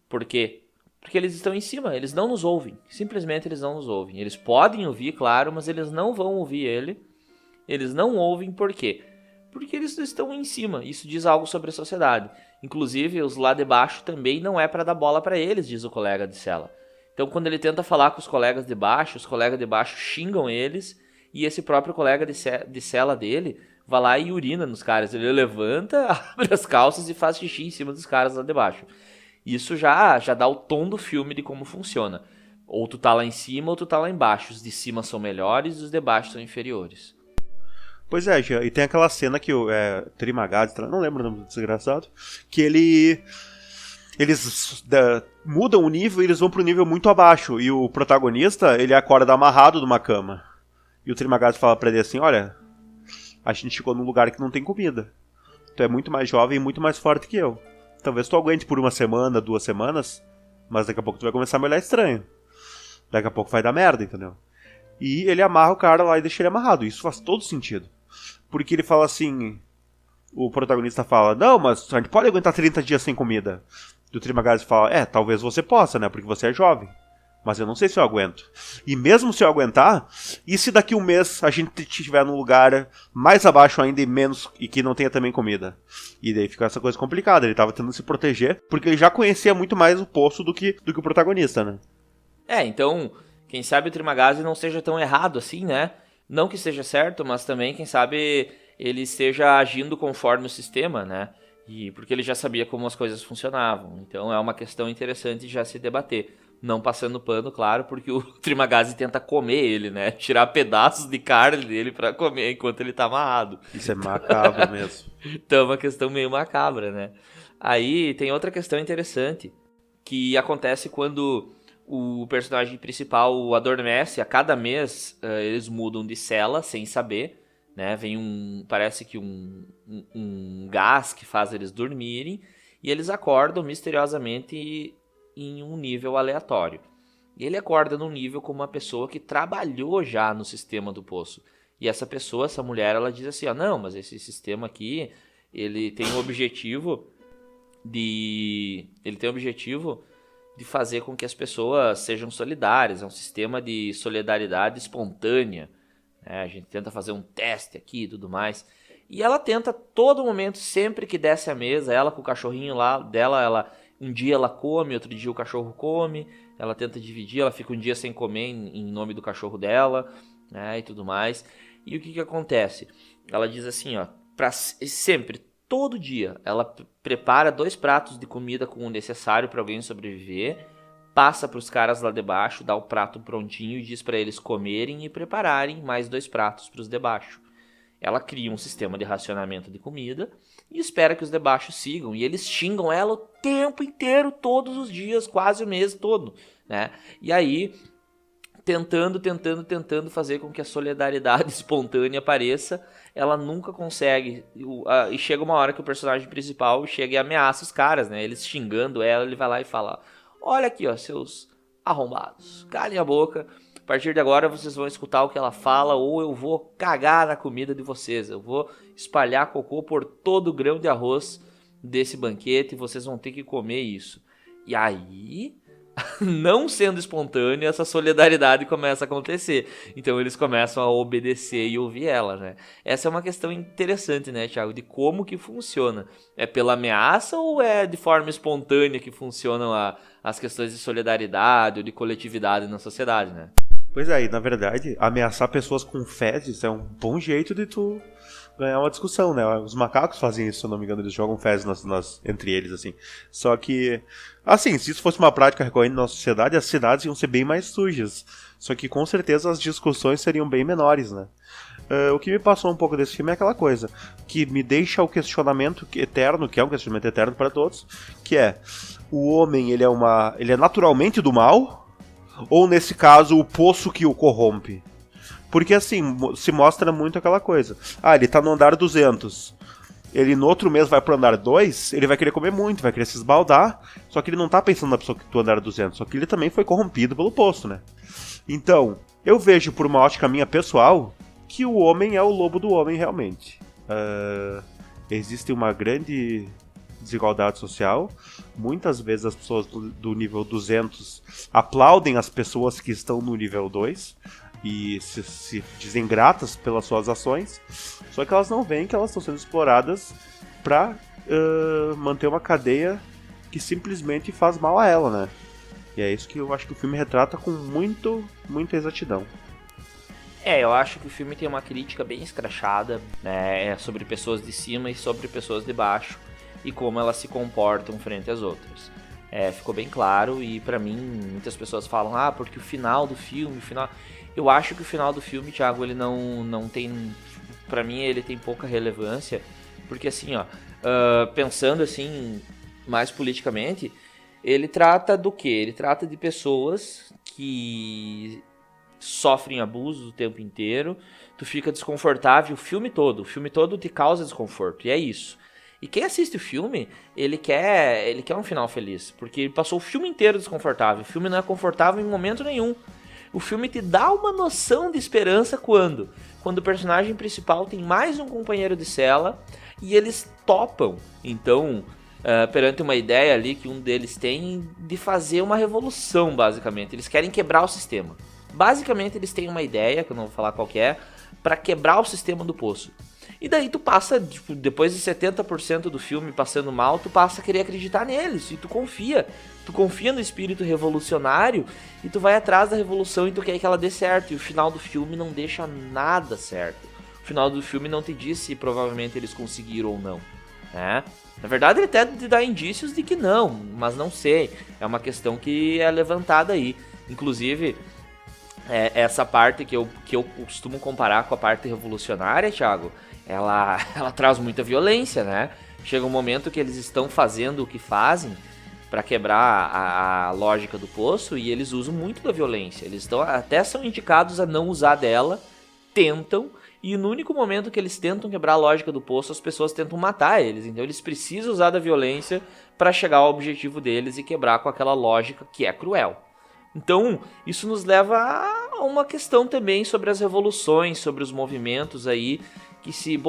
Por quê? Porque eles estão em cima, eles não nos ouvem, simplesmente eles não nos ouvem. Eles podem ouvir, claro, mas eles não vão ouvir ele, eles não ouvem por quê? Porque eles estão em cima, isso diz algo sobre a sociedade. Inclusive, os lá de baixo também não é para dar bola para eles, diz o colega de cela. Então, quando ele tenta falar com os colegas de baixo, os colegas de baixo xingam eles, e esse próprio colega de cela dele vai lá e urina nos caras. Ele levanta, abre as calças e faz xixi em cima dos caras lá de baixo. Isso já dá o tom do filme de como funciona. Ou tu tá lá em cima ou tu tá lá embaixo. Os de cima são melhores e os de baixo são inferiores. Pois é, e tem aquela cena que o Trimagazzi, não lembro o nome do desgraçado, que eles mudam o nível e eles vão pro nível muito abaixo. E o protagonista, ele acorda amarrado numa cama. E o Trimagazzi fala pra ele assim, olha, a gente chegou num lugar que não tem comida. Tu é muito mais jovem e muito mais forte que eu. Talvez tu aguente por 1 semana, 2 semanas, mas daqui a pouco tu vai começar a me olhar estranho. Daqui a pouco vai dar merda, entendeu? E ele amarra o cara lá e deixa ele amarrado. Isso faz todo sentido. Porque ele fala assim... O protagonista fala... Não, mas a gente pode aguentar 30 dias sem comida. E o Trimagazzi fala... talvez você possa, né? Porque você é jovem. Mas eu não sei se eu aguento. E mesmo se eu aguentar... E se daqui 1 mês a gente estiver num lugar mais abaixo ainda e que não tenha também comida? E daí fica essa coisa complicada. Ele tava tentando se proteger. Porque ele já conhecia muito mais o poço do que o protagonista, né? Então... Quem sabe o Trimagazzi não seja tão errado assim, né? Não que seja certo, mas também, quem sabe, ele esteja agindo conforme o sistema, né? E porque ele já sabia como as coisas funcionavam. Então é uma questão interessante de já se debater. Não passando pano, claro, porque o Trimagazzi tenta comer ele, né? Tirar pedaços de carne dele pra comer enquanto ele tá amarrado. Isso é macabro mesmo. Então é uma questão meio macabra, né? Aí tem outra questão interessante, que acontece quando o personagem principal adormece. A cada mês eles mudam de cela sem saber, né? Vem parece que um gás que faz eles dormirem, e eles acordam misteriosamente em um nível aleatório. E ele acorda num nível como uma pessoa que trabalhou já no sistema do poço. E essa pessoa, essa mulher, ela diz assim, não, mas esse sistema aqui, ele tem o objetivo de fazer com que as pessoas sejam solidárias. É um sistema de solidariedade espontânea, né? A gente tenta fazer um teste aqui e tudo mais. E ela tenta todo momento, sempre que desce a mesa, ela com o cachorrinho lá dela, um dia ela come, outro dia o cachorro come, ela tenta dividir, ela fica um dia sem comer em nome do cachorro dela, né, e tudo mais. E o que acontece? Ela diz assim, sempre, todo dia, ela prepara 2 pratos de comida com o necessário para alguém sobreviver, passa para os caras lá de baixo, dá o prato prontinho e diz para eles comerem e prepararem mais 2 pratos para os de baixo. Ela cria um sistema de racionamento de comida e espera que os de baixo sigam. E eles xingam ela o tempo inteiro, todos os dias, quase o mês todo, né? E aí, tentando fazer com que a solidariedade espontânea apareça, ela nunca consegue. E chega uma hora que o personagem principal chega e ameaça os caras, né? Eles xingando ela, ele vai lá e fala, olha aqui, seus arrombados, calem a boca. A partir de agora vocês vão escutar o que ela fala, ou eu vou cagar na comida de vocês. Eu vou espalhar cocô por todo o grão de arroz desse banquete e vocês vão ter que comer isso. E aí, não sendo espontâneo, essa solidariedade começa a acontecer. Então eles começam a obedecer e ouvir ela, né? Essa é uma questão interessante, né, Thiago? De como que funciona. É pela ameaça ou é de forma espontânea que funcionam as questões de solidariedade ou de coletividade na sociedade, né? Pois é, e na verdade, ameaçar pessoas com fezes é um bom jeito de tu ganhar uma discussão, né? Os macacos fazem isso, se eu não me engano, eles jogam fezes entre eles, assim. Só que, assim, se isso fosse uma prática recorrente na nossa sociedade, as cidades iam ser bem mais sujas. Só que, com certeza, as discussões seriam bem menores, né? O que me passou um pouco desse filme é aquela coisa que me deixa o questionamento eterno, que é um questionamento eterno para todos, que é, o homem, ele é naturalmente do mal? Ou, nesse caso, o poço que o corrompe? Porque, assim, se mostra muito aquela coisa. Ele tá no andar 200. Ele, no outro mês, vai pro andar 2, ele vai querer comer muito, vai querer se esbaldar. Só que ele não tá pensando na pessoa que do andar 200. Só que ele também foi corrompido pelo poço, né? Então, eu vejo, por uma ótica minha pessoal, que o homem é o lobo do homem, realmente. Existe uma grande desigualdade social. Muitas vezes as pessoas do nível 200 aplaudem as pessoas que estão no nível 2 e se dizem gratas pelas suas ações, só que elas não veem que elas estão sendo exploradas para manter uma cadeia que simplesmente faz mal a ela, né? E é isso que eu acho que o filme retrata com muita exatidão. Eu acho que o filme tem uma crítica bem escrachada, né, sobre pessoas de cima e sobre pessoas de baixo, e como elas se comportam frente às outras. Ficou bem claro, e pra mim, muitas pessoas falam, porque o final do filme, Eu acho que o final do filme, Thiago, ele não tem... Pra mim, ele tem pouca relevância, porque assim, pensando assim, mais politicamente, ele trata do quê? Ele trata de pessoas que sofrem abusos o tempo inteiro, tu fica desconfortável o filme todo te causa desconforto, e é isso. E quem assiste o filme, ele quer um final feliz, porque ele passou o filme inteiro desconfortável. O filme não é confortável em momento nenhum. O filme te dá uma noção de esperança quando o personagem principal tem mais um companheiro de cela e eles topam. Então, perante uma ideia ali que um deles tem de fazer uma revolução, basicamente. Eles querem quebrar o sistema. Basicamente, eles têm uma ideia, que eu não vou falar qual que é, para quebrar o sistema do poço. E daí tu passa, depois de 70% do filme passando mal, tu passa a querer acreditar neles, e tu confia no espírito revolucionário, e tu vai atrás da revolução e tu quer que ela dê certo, e o final do filme não deixa nada certo. O final do filme não te diz se provavelmente eles conseguiram ou não, né? Na verdade, ele até dá indícios de que não, mas não sei. É uma questão que é levantada aí. Inclusive, essa parte que eu costumo comparar com a parte revolucionária, Thiago, ela traz muita violência, né? Chega um momento que eles estão fazendo o que fazem para quebrar a lógica do poço e eles usam muito da violência. Eles até são indicados a não usar dela, tentam, e no único momento que eles tentam quebrar a lógica do poço, as pessoas tentam matar eles. Então eles precisam usar da violência para chegar ao objetivo deles e quebrar com aquela lógica que é cruel. Então isso nos leva a uma questão também sobre as revoluções, sobre os movimentos aí, que se,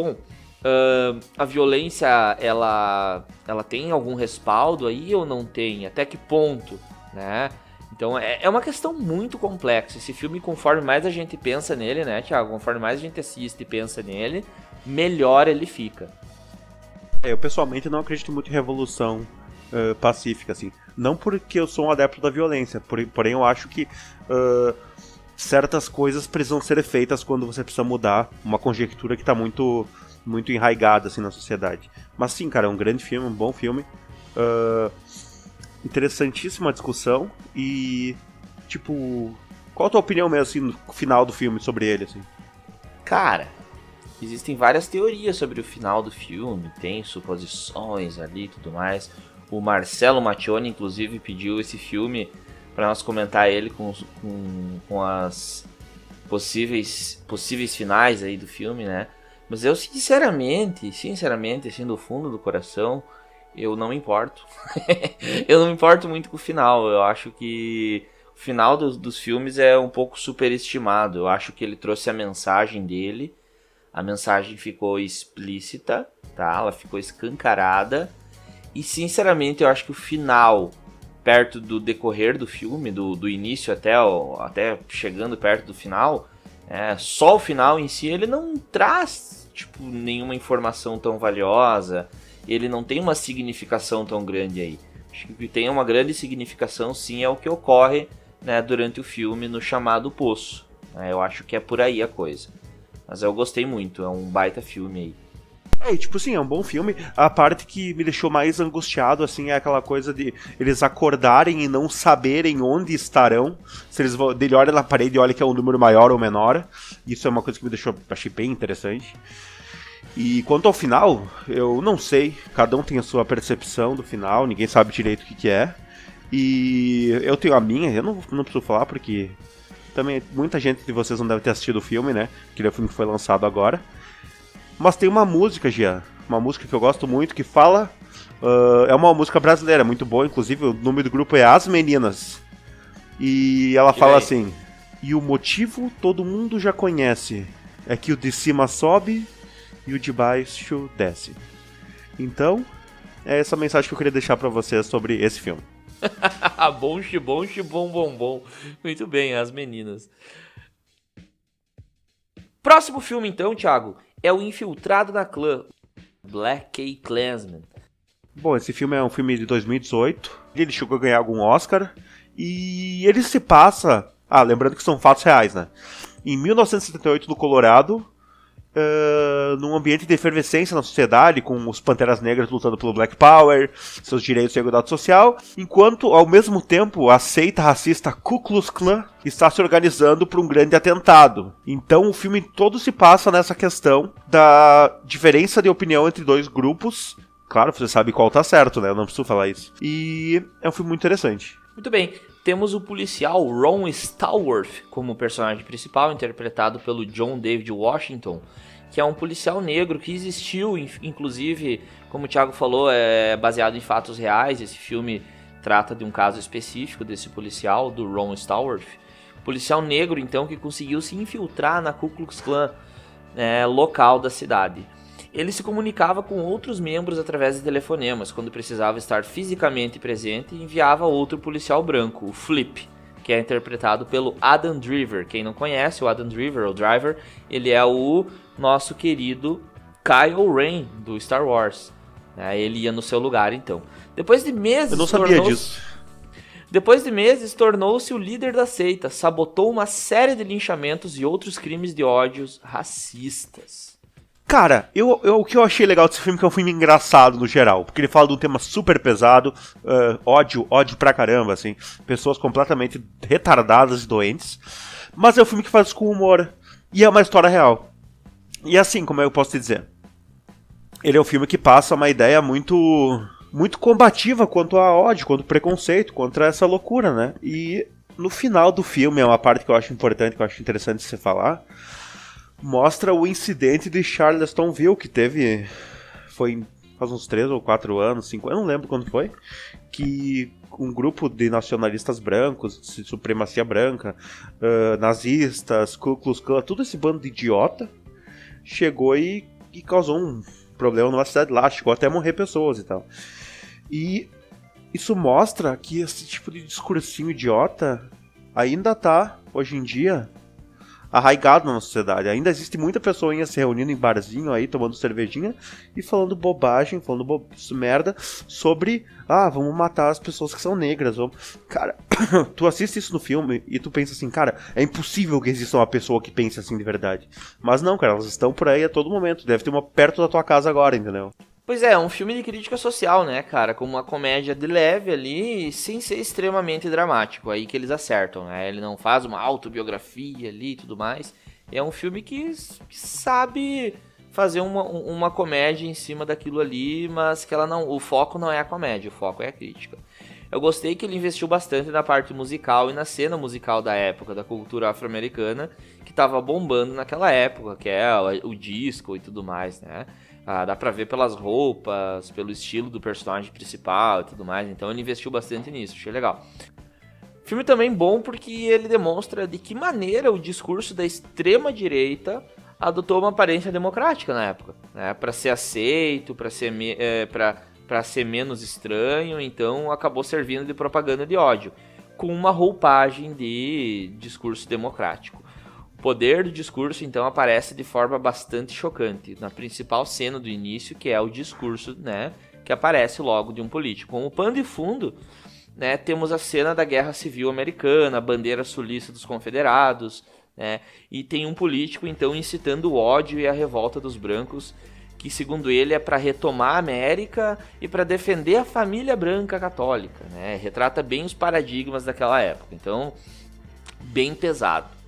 a violência ela tem algum respaldo aí ou não tem? Até que ponto, né? Então é uma questão muito complexa. Esse filme, conforme mais a gente pensa nele, né, Thiago? Conforme mais a gente assiste e pensa nele, melhor ele fica. Eu pessoalmente não acredito muito em revolução pacífica, assim. Não porque eu sou um adepto da violência, porém eu acho que certas coisas precisam ser feitas quando você precisa mudar uma conjectura que está muito, muito enraigada assim, na sociedade. Mas sim, cara, é um grande filme, um bom filme. Interessantíssima discussão e, tipo, qual a tua opinião mesmo, assim, no final do filme sobre ele, assim? Cara, existem várias teorias sobre o final do filme, tem suposições ali e tudo mais. O Marcelo Mattioni, inclusive, pediu esse filme para nós comentar ele com as possíveis finais aí do filme, né? Mas eu, sinceramente, assim, do fundo do coração, eu não me importo. Eu não me importo muito com o final. Eu acho que o final dos filmes é um pouco superestimado. Eu acho que ele trouxe a mensagem dele. A mensagem ficou explícita, tá? Ela ficou escancarada. E, sinceramente, eu acho que o final, perto do decorrer do filme, do início até chegando perto do final, só o final em si, ele não traz, tipo, nenhuma informação tão valiosa. Ele não tem uma significação tão grande aí. Acho que o que tem uma grande significação, sim, é o que ocorre, né, durante o filme no chamado Poço. Eu acho que é por aí a coisa. Mas eu gostei muito, é um baita filme aí. Tipo assim, é um bom filme. A parte que me deixou mais angustiado, assim, é aquela coisa de eles acordarem e não saberem onde estarão. Se eles vão, ele olha na parede e olha que é um número maior ou menor. Isso é uma coisa que me deixou, achei bem interessante. E quanto ao final, eu não sei. Cada um tem a sua percepção do final, ninguém sabe direito o que é. E eu tenho a minha, eu não preciso falar porque também muita gente de vocês não deve ter assistido o filme, né? Aquele filme que foi lançado agora. Mas tem uma música, Gia, uma música que eu gosto muito, que fala... é uma música brasileira, muito boa, inclusive o nome do grupo é As Meninas. E ela fala assim: e o motivo todo mundo já conhece, é que o de cima sobe e o de baixo desce. Então, é essa mensagem que eu queria deixar pra vocês sobre esse filme. Bom, xibom, xibom, bom. Muito bem, As Meninas. Próximo filme então, Thiago, é O Infiltrado na Clã, Black Klansman. Bom, esse filme é um filme de 2018. Ele chegou a ganhar algum Oscar. E ele se passa... lembrando que são fatos reais, né? Em 1978, no Colorado, num ambiente de efervescência na sociedade, com os Panteras Negras lutando pelo Black Power, seus direitos de igualdade social, enquanto, ao mesmo tempo, a seita racista Ku Klux Klan está se organizando para um grande atentado. Então o filme todo se passa nessa questão da diferença de opinião entre dois grupos. Claro, você sabe qual tá certo, né? Eu não preciso falar isso. E é um filme muito interessante. Muito bem, temos o policial Ron Stallworth como personagem principal, interpretado pelo John David Washington, que é um policial negro que existiu, inclusive, como o Thiago falou, é baseado em fatos reais. Esse filme trata de um caso específico desse policial, do Ron Stallworth. Policial negro, então, que conseguiu se infiltrar na Ku Klux Klan local da cidade. Ele se comunicava com outros membros através de telefonemas, quando precisava estar fisicamente presente, e enviava outro policial branco, o Flip, que é interpretado pelo Adam Driver. Quem não conhece o Adam Driver, o Driver, ele é o nosso querido Kylo Ren do Star Wars. Ele ia no seu lugar, então. Depois de meses... Eu não sabia disso. Depois de meses, tornou-se o líder da seita, sabotou uma série de linchamentos e outros crimes de ódios racistas. Cara, o que eu achei legal desse filme é que é um filme engraçado no geral, porque ele fala de um tema super pesado, ódio pra caramba, assim, pessoas completamente retardadas e doentes, mas é um filme que faz com humor, e é uma história real. E assim, como eu posso te dizer, ele é um filme que passa uma ideia muito combativa quanto a ódio, quanto ao preconceito, contra essa loucura, né? E no final do filme, é uma parte que eu acho importante, que eu acho interessante de você falar, mostra o incidente de Charlottesville, que foi faz uns 3 ou 4 anos, 5 anos, eu não lembro quando foi, que um grupo de nacionalistas brancos, de supremacia branca, nazistas, Ku Klux Klan, todo esse bando de idiota, chegou e causou um problema numa cidade lá, chegou até a morrer pessoas e tal. E isso mostra que esse tipo de discursinho idiota ainda tá, hoje em dia, arraigado na nossa sociedade. Ainda existe muita pessoinha se reunindo em barzinho aí, tomando cervejinha e falando bobagem, falando merda sobre, vamos matar as pessoas que são negras. Cara, tu assiste isso no filme e tu pensa assim, cara, é impossível que exista uma pessoa que pense assim de verdade. Mas não, cara, elas estão por aí a todo momento. Deve ter uma perto da tua casa agora, entendeu? Pois é, um filme de crítica social, né, cara? Com uma comédia de leve ali, sem ser extremamente dramático. Aí que eles acertam, né? Ele não faz uma autobiografia ali e tudo mais. É um filme que sabe fazer uma comédia em cima daquilo ali, mas que o foco não é a comédia, o foco é a crítica. Eu gostei que ele investiu bastante na parte musical e na cena musical da época, da cultura afro-americana, que tava bombando naquela época, que é o disco e tudo mais, né? Dá pra ver pelas roupas, pelo estilo do personagem principal e tudo mais. Então ele investiu bastante nisso, achei legal. Filme também bom porque ele demonstra de que maneira o discurso da extrema-direita adotou uma aparência democrática na época, né? Pra ser aceito, pra ser menos estranho, então acabou servindo de propaganda de ódio, com uma roupagem de discurso democrático. O poder do discurso, então, aparece de forma bastante chocante na principal cena do início, que é o discurso, né, que aparece logo de um político. Como pano de fundo, né, temos a cena da Guerra Civil Americana, a bandeira sulista dos confederados, né, e tem um político, então, incitando o ódio e a revolta dos brancos, que, segundo ele, é para retomar a América e para defender a família branca católica, né, retrata bem os paradigmas daquela época, então, bem pesado.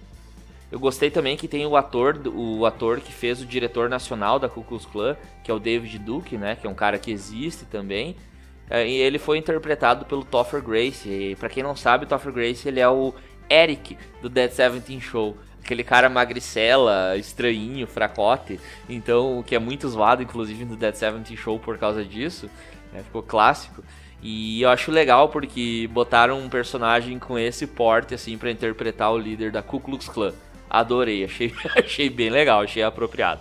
Eu gostei também que tem o ator que fez o diretor nacional da Ku Klux Klan, que é o David Duke, né, que é um cara que existe também, e ele foi interpretado pelo Topher Grace. E pra quem não sabe, o Topher Grace, ele é o Eric do Dead Seventeen Show, aquele cara magricela, estranhinho, fracote, então, que é muito zoado, inclusive, no Dead Seventeen Show por causa disso, né, ficou clássico. E eu acho legal porque botaram um personagem com esse porte, assim, pra interpretar o líder da Ku Klux Klan. Adorei, achei bem legal, achei apropriado.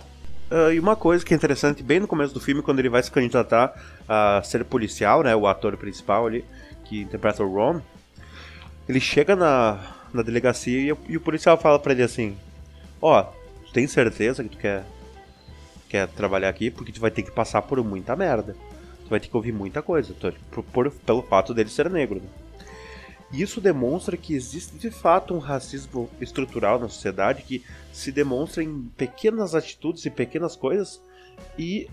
E uma coisa que é interessante, bem no começo do filme, quando ele vai se candidatar a ser policial, né, o ator principal ali, que interpreta o Ron, ele chega na delegacia e o policial fala pra ele assim, tu tem certeza que tu quer trabalhar aqui? Porque tu vai ter que passar por muita merda. Tu vai ter que ouvir muita coisa, pelo fato dele ser negro, né? E isso demonstra que existe de fato um racismo estrutural na sociedade que se demonstra em pequenas atitudes e pequenas coisas. E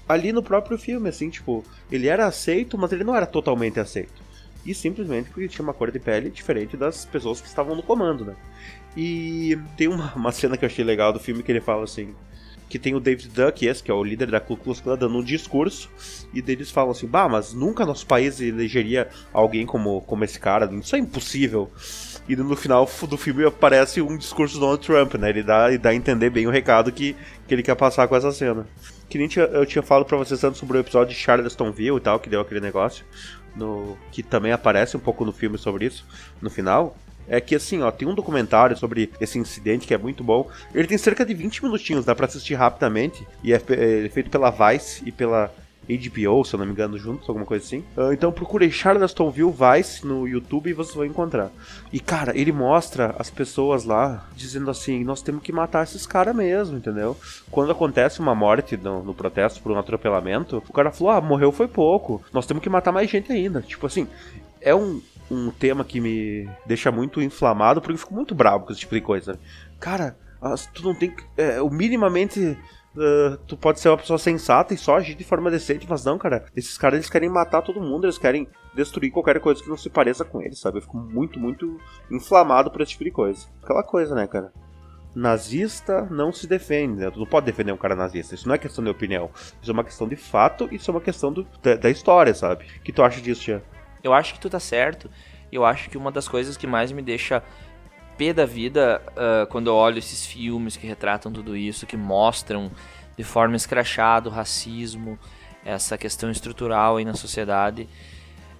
ali no próprio filme, assim, tipo, ele era aceito, mas ele não era totalmente aceito. E simplesmente porque tinha uma cor de pele diferente das pessoas que estavam no comando, né? E tem uma cena que eu achei legal do filme que ele fala assim, que tem o David Duck, que é o líder da Ku Klux Klan, dando um discurso, e eles falam assim, mas nunca nosso país elegeria alguém como esse cara, isso é impossível. E no final do filme aparece um discurso do Donald Trump, né, ele dá a entender bem o recado que ele quer passar com essa cena. Que nem eu tinha falado pra vocês antes sobre o episódio de Charlottesville e tal, que deu aquele negócio, que também aparece um pouco no filme sobre isso, no final. É que assim, tem um documentário sobre esse incidente que é muito bom. Ele tem cerca de 20 minutinhos, dá pra assistir rapidamente. E é feito pela Vice e pela HBO, se eu não me engano, juntos, alguma coisa assim. Então procurei Charlottesville Vice no YouTube e vocês vão encontrar. E cara, ele mostra as pessoas lá dizendo assim, nós temos que matar esses caras mesmo, entendeu? Quando acontece uma morte no protesto por um atropelamento, o cara falou, morreu foi pouco, nós temos que matar mais gente ainda. Tipo assim, é um um tema que me deixa muito inflamado, porque eu fico muito bravo com esse tipo de coisa. Cara, tu não tem... minimamente... tu pode ser uma pessoa sensata e só agir de forma decente, mas não, cara. Esses caras, eles querem matar todo mundo, eles querem destruir qualquer coisa que não se pareça com eles, sabe? Eu fico muito, muito inflamado por esse tipo de coisa. Aquela coisa, né, cara? Nazista não se defende, né? Tu não pode defender um cara nazista. Isso não é questão de opinião. Isso é uma questão de fato, isso é uma questão da história, sabe? O que tu acha disso, Tia? Eu acho que tu tá certo. Eu acho que uma das coisas que mais me deixa pé da vida quando eu olho esses filmes que retratam tudo isso, que mostram de forma escrachada o racismo, essa questão estrutural aí na sociedade.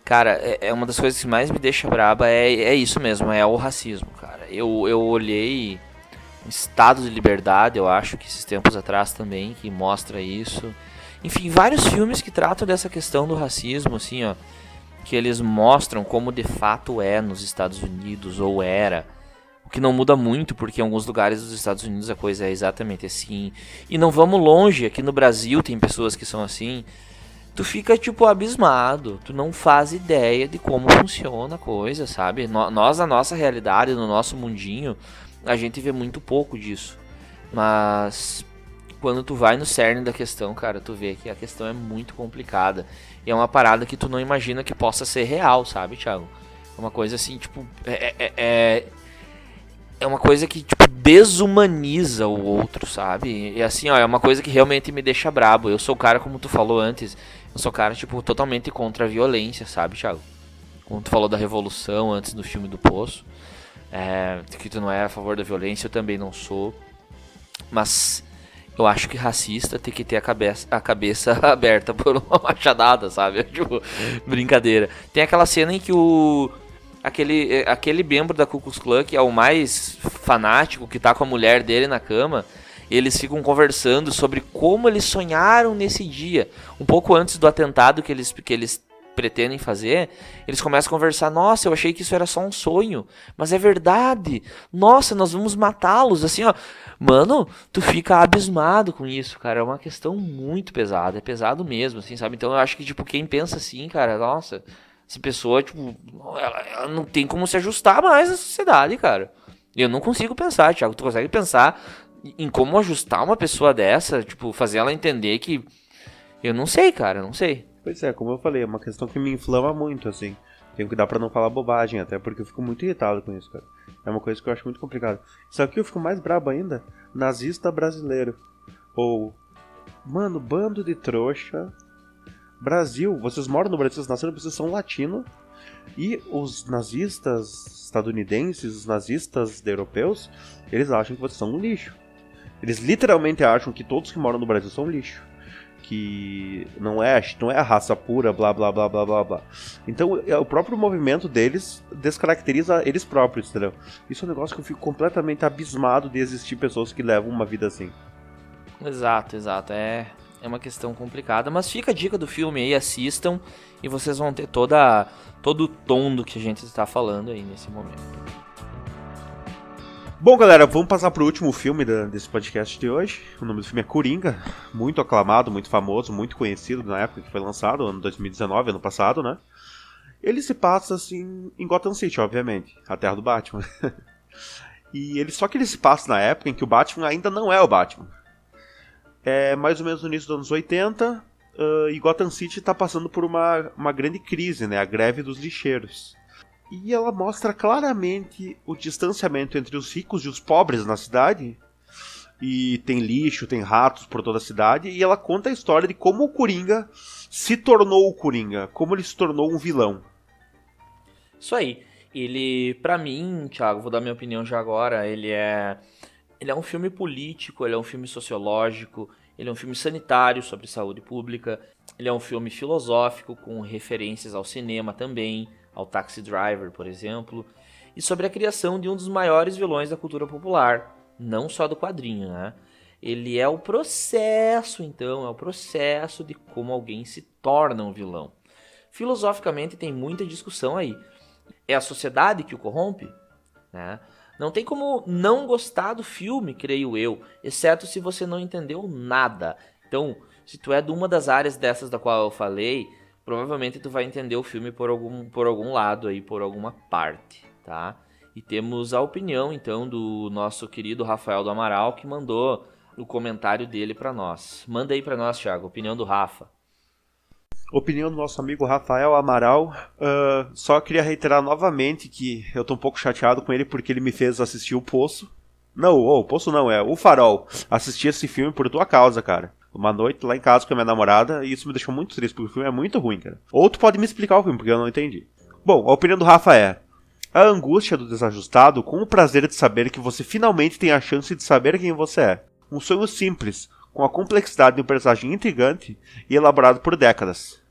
Cara, é uma das coisas que mais me deixa braba, é isso mesmo, é o racismo, cara. Eu olhei Estado de Liberdade, eu acho que esses tempos atrás também, que mostra isso. Enfim, vários filmes que tratam dessa questão do racismo, assim, ó, que eles mostram como de fato é nos Estados Unidos, ou era. O que não muda muito, porque em alguns lugares dos Estados Unidos a coisa é exatamente assim. E não vamos longe, aqui no Brasil tem pessoas que são assim. Tu fica, tipo, abismado. Tu não faz ideia de como funciona a coisa, sabe? Nós, na nossa realidade, no nosso mundinho, a gente vê muito pouco disso. Mas quando tu vai no cerne da questão, cara, tu vê que a questão é muito complicada. E é uma parada que tu não imagina que possa ser real, sabe, Thiago? É uma coisa assim, tipo... É uma coisa que, tipo, desumaniza o outro, sabe? E assim, ó, é uma coisa que realmente me deixa brabo. Eu sou o cara, como tu falou antes, eu sou o cara, tipo, totalmente contra a violência, sabe, Thiago? Como tu falou da revolução antes do filme do Poço, que tu não é a favor da violência, eu também não sou. Mas eu acho que racista tem que ter a cabeça aberta por uma machadada, sabe? Tipo, brincadeira. Tem aquela cena em que aquele membro da Ku Klux Klan, que é o mais fanático, que tá com a mulher dele na cama, eles ficam conversando sobre como eles sonharam nesse dia. Um pouco antes do atentado que eles pretendem fazer, eles começam a conversar: nossa, eu achei que isso era só um sonho, mas é verdade, nossa, nós vamos matá-los, assim, ó. Mano, tu fica abismado com isso, cara, é uma questão muito pesada, é pesado mesmo, assim, sabe? Então eu acho que, tipo, quem pensa assim, cara, nossa... Essa pessoa, tipo, ela não tem como se ajustar mais na sociedade, cara. Eu não consigo pensar, Thiago. Tu consegue pensar em como ajustar uma pessoa dessa? Tipo, fazer ela entender que... Eu não sei, cara, eu não sei. Pois é, como eu falei, é uma questão que me inflama muito, assim. Tenho que dar pra não falar bobagem, até porque eu fico muito irritado com isso, cara. É uma coisa que eu acho muito complicada. Só que eu fico mais brabo ainda, nazista brasileiro. Ou, mano, bando de trouxa... Brasil, vocês moram no Brasil, vocês nasceram, vocês são latinos. E os nazistas estadunidenses, os nazistas europeus, eles acham que vocês são um lixo. Eles literalmente acham que todos que moram no Brasil são lixo. Que não é a raça pura, blá blá blá blá blá blá. Então o próprio movimento deles descaracteriza eles próprios, entendeu? Isso é um negócio que eu fico completamente abismado de existir pessoas que levam uma vida assim. Exato. É uma questão complicada, mas fica a dica do filme aí, assistam e vocês vão ter todo o tom do que a gente está falando aí nesse momento. Bom, galera, vamos passar pro último filme desse podcast de hoje. O nome do filme é Coringa, muito aclamado, muito famoso, muito conhecido na época que foi lançado, ano 2019, ano passado, né? Ele se passa, assim, em Gotham City, obviamente, a terra do Batman. Só que ele se passa na época em que o Batman ainda não é o Batman. É mais ou menos no início dos anos 80, e Gotham City está passando por uma grande crise, né? A greve dos lixeiros. E ela mostra claramente o distanciamento entre os ricos e os pobres na cidade. E tem lixo, tem ratos por toda a cidade. E ela conta a história de como o Coringa se tornou o Coringa, como ele se tornou um vilão. Isso aí. Ele, pra mim, Thiago, vou dar minha opinião já agora, ele é um filme político, ele é um filme sociológico, ele é um filme sanitário sobre saúde pública, ele é um filme filosófico com referências ao cinema também, ao Taxi Driver, por exemplo, e sobre a criação de um dos maiores vilões da cultura popular, não só do quadrinho, né? Ele é o processo, então, é o processo de como alguém se torna um vilão. Filosoficamente tem muita discussão aí. É a sociedade que o corrompe, né? Não tem como não gostar do filme, creio eu, exceto se você não entendeu nada. Então, se tu é de uma das áreas dessas da qual eu falei, provavelmente tu vai entender o filme por algum lado aí, por alguma parte, tá? E temos a opinião, então, do nosso querido Rafael do Amaral, que mandou o comentário dele pra nós. Manda aí pra nós, Thiago, a opinião do Rafa. Opinião do nosso amigo Rafael Amaral. Só queria reiterar novamente que eu tô um pouco chateado com ele porque ele me fez assistir O Poço. Não, o Poço não, é O Farol. Assisti esse filme por tua causa, cara. Uma noite lá em casa com a minha namorada, e isso me deixou muito triste, porque o filme é muito ruim, cara. Ou tu pode me explicar o filme, porque eu não entendi. Bom, a opinião do Rafa é: a angústia do desajustado com o prazer de saber que você finalmente tem a chance de saber quem você é. Um sonho simples, com a complexidade de um personagem intrigante e elaborado por décadas.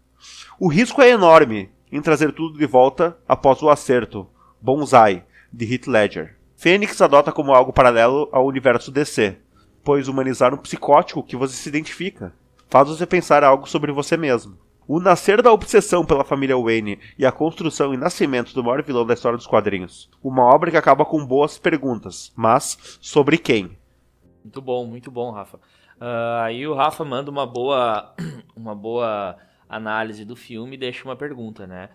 O risco é enorme em trazer tudo de volta após o acerto. Bonsai, de Heath Ledger. Fênix adota como algo paralelo ao universo DC, pois humanizar um psicótico que você se identifica faz você pensar algo sobre você mesmo. O nascer da obsessão pela família Wayne e a construção e nascimento do maior vilão da história dos quadrinhos. Uma obra que acaba com boas perguntas, mas sobre quem? Muito bom, Rafa. Aí o Rafa manda uma boa análise do filme e deixa uma pergunta, né?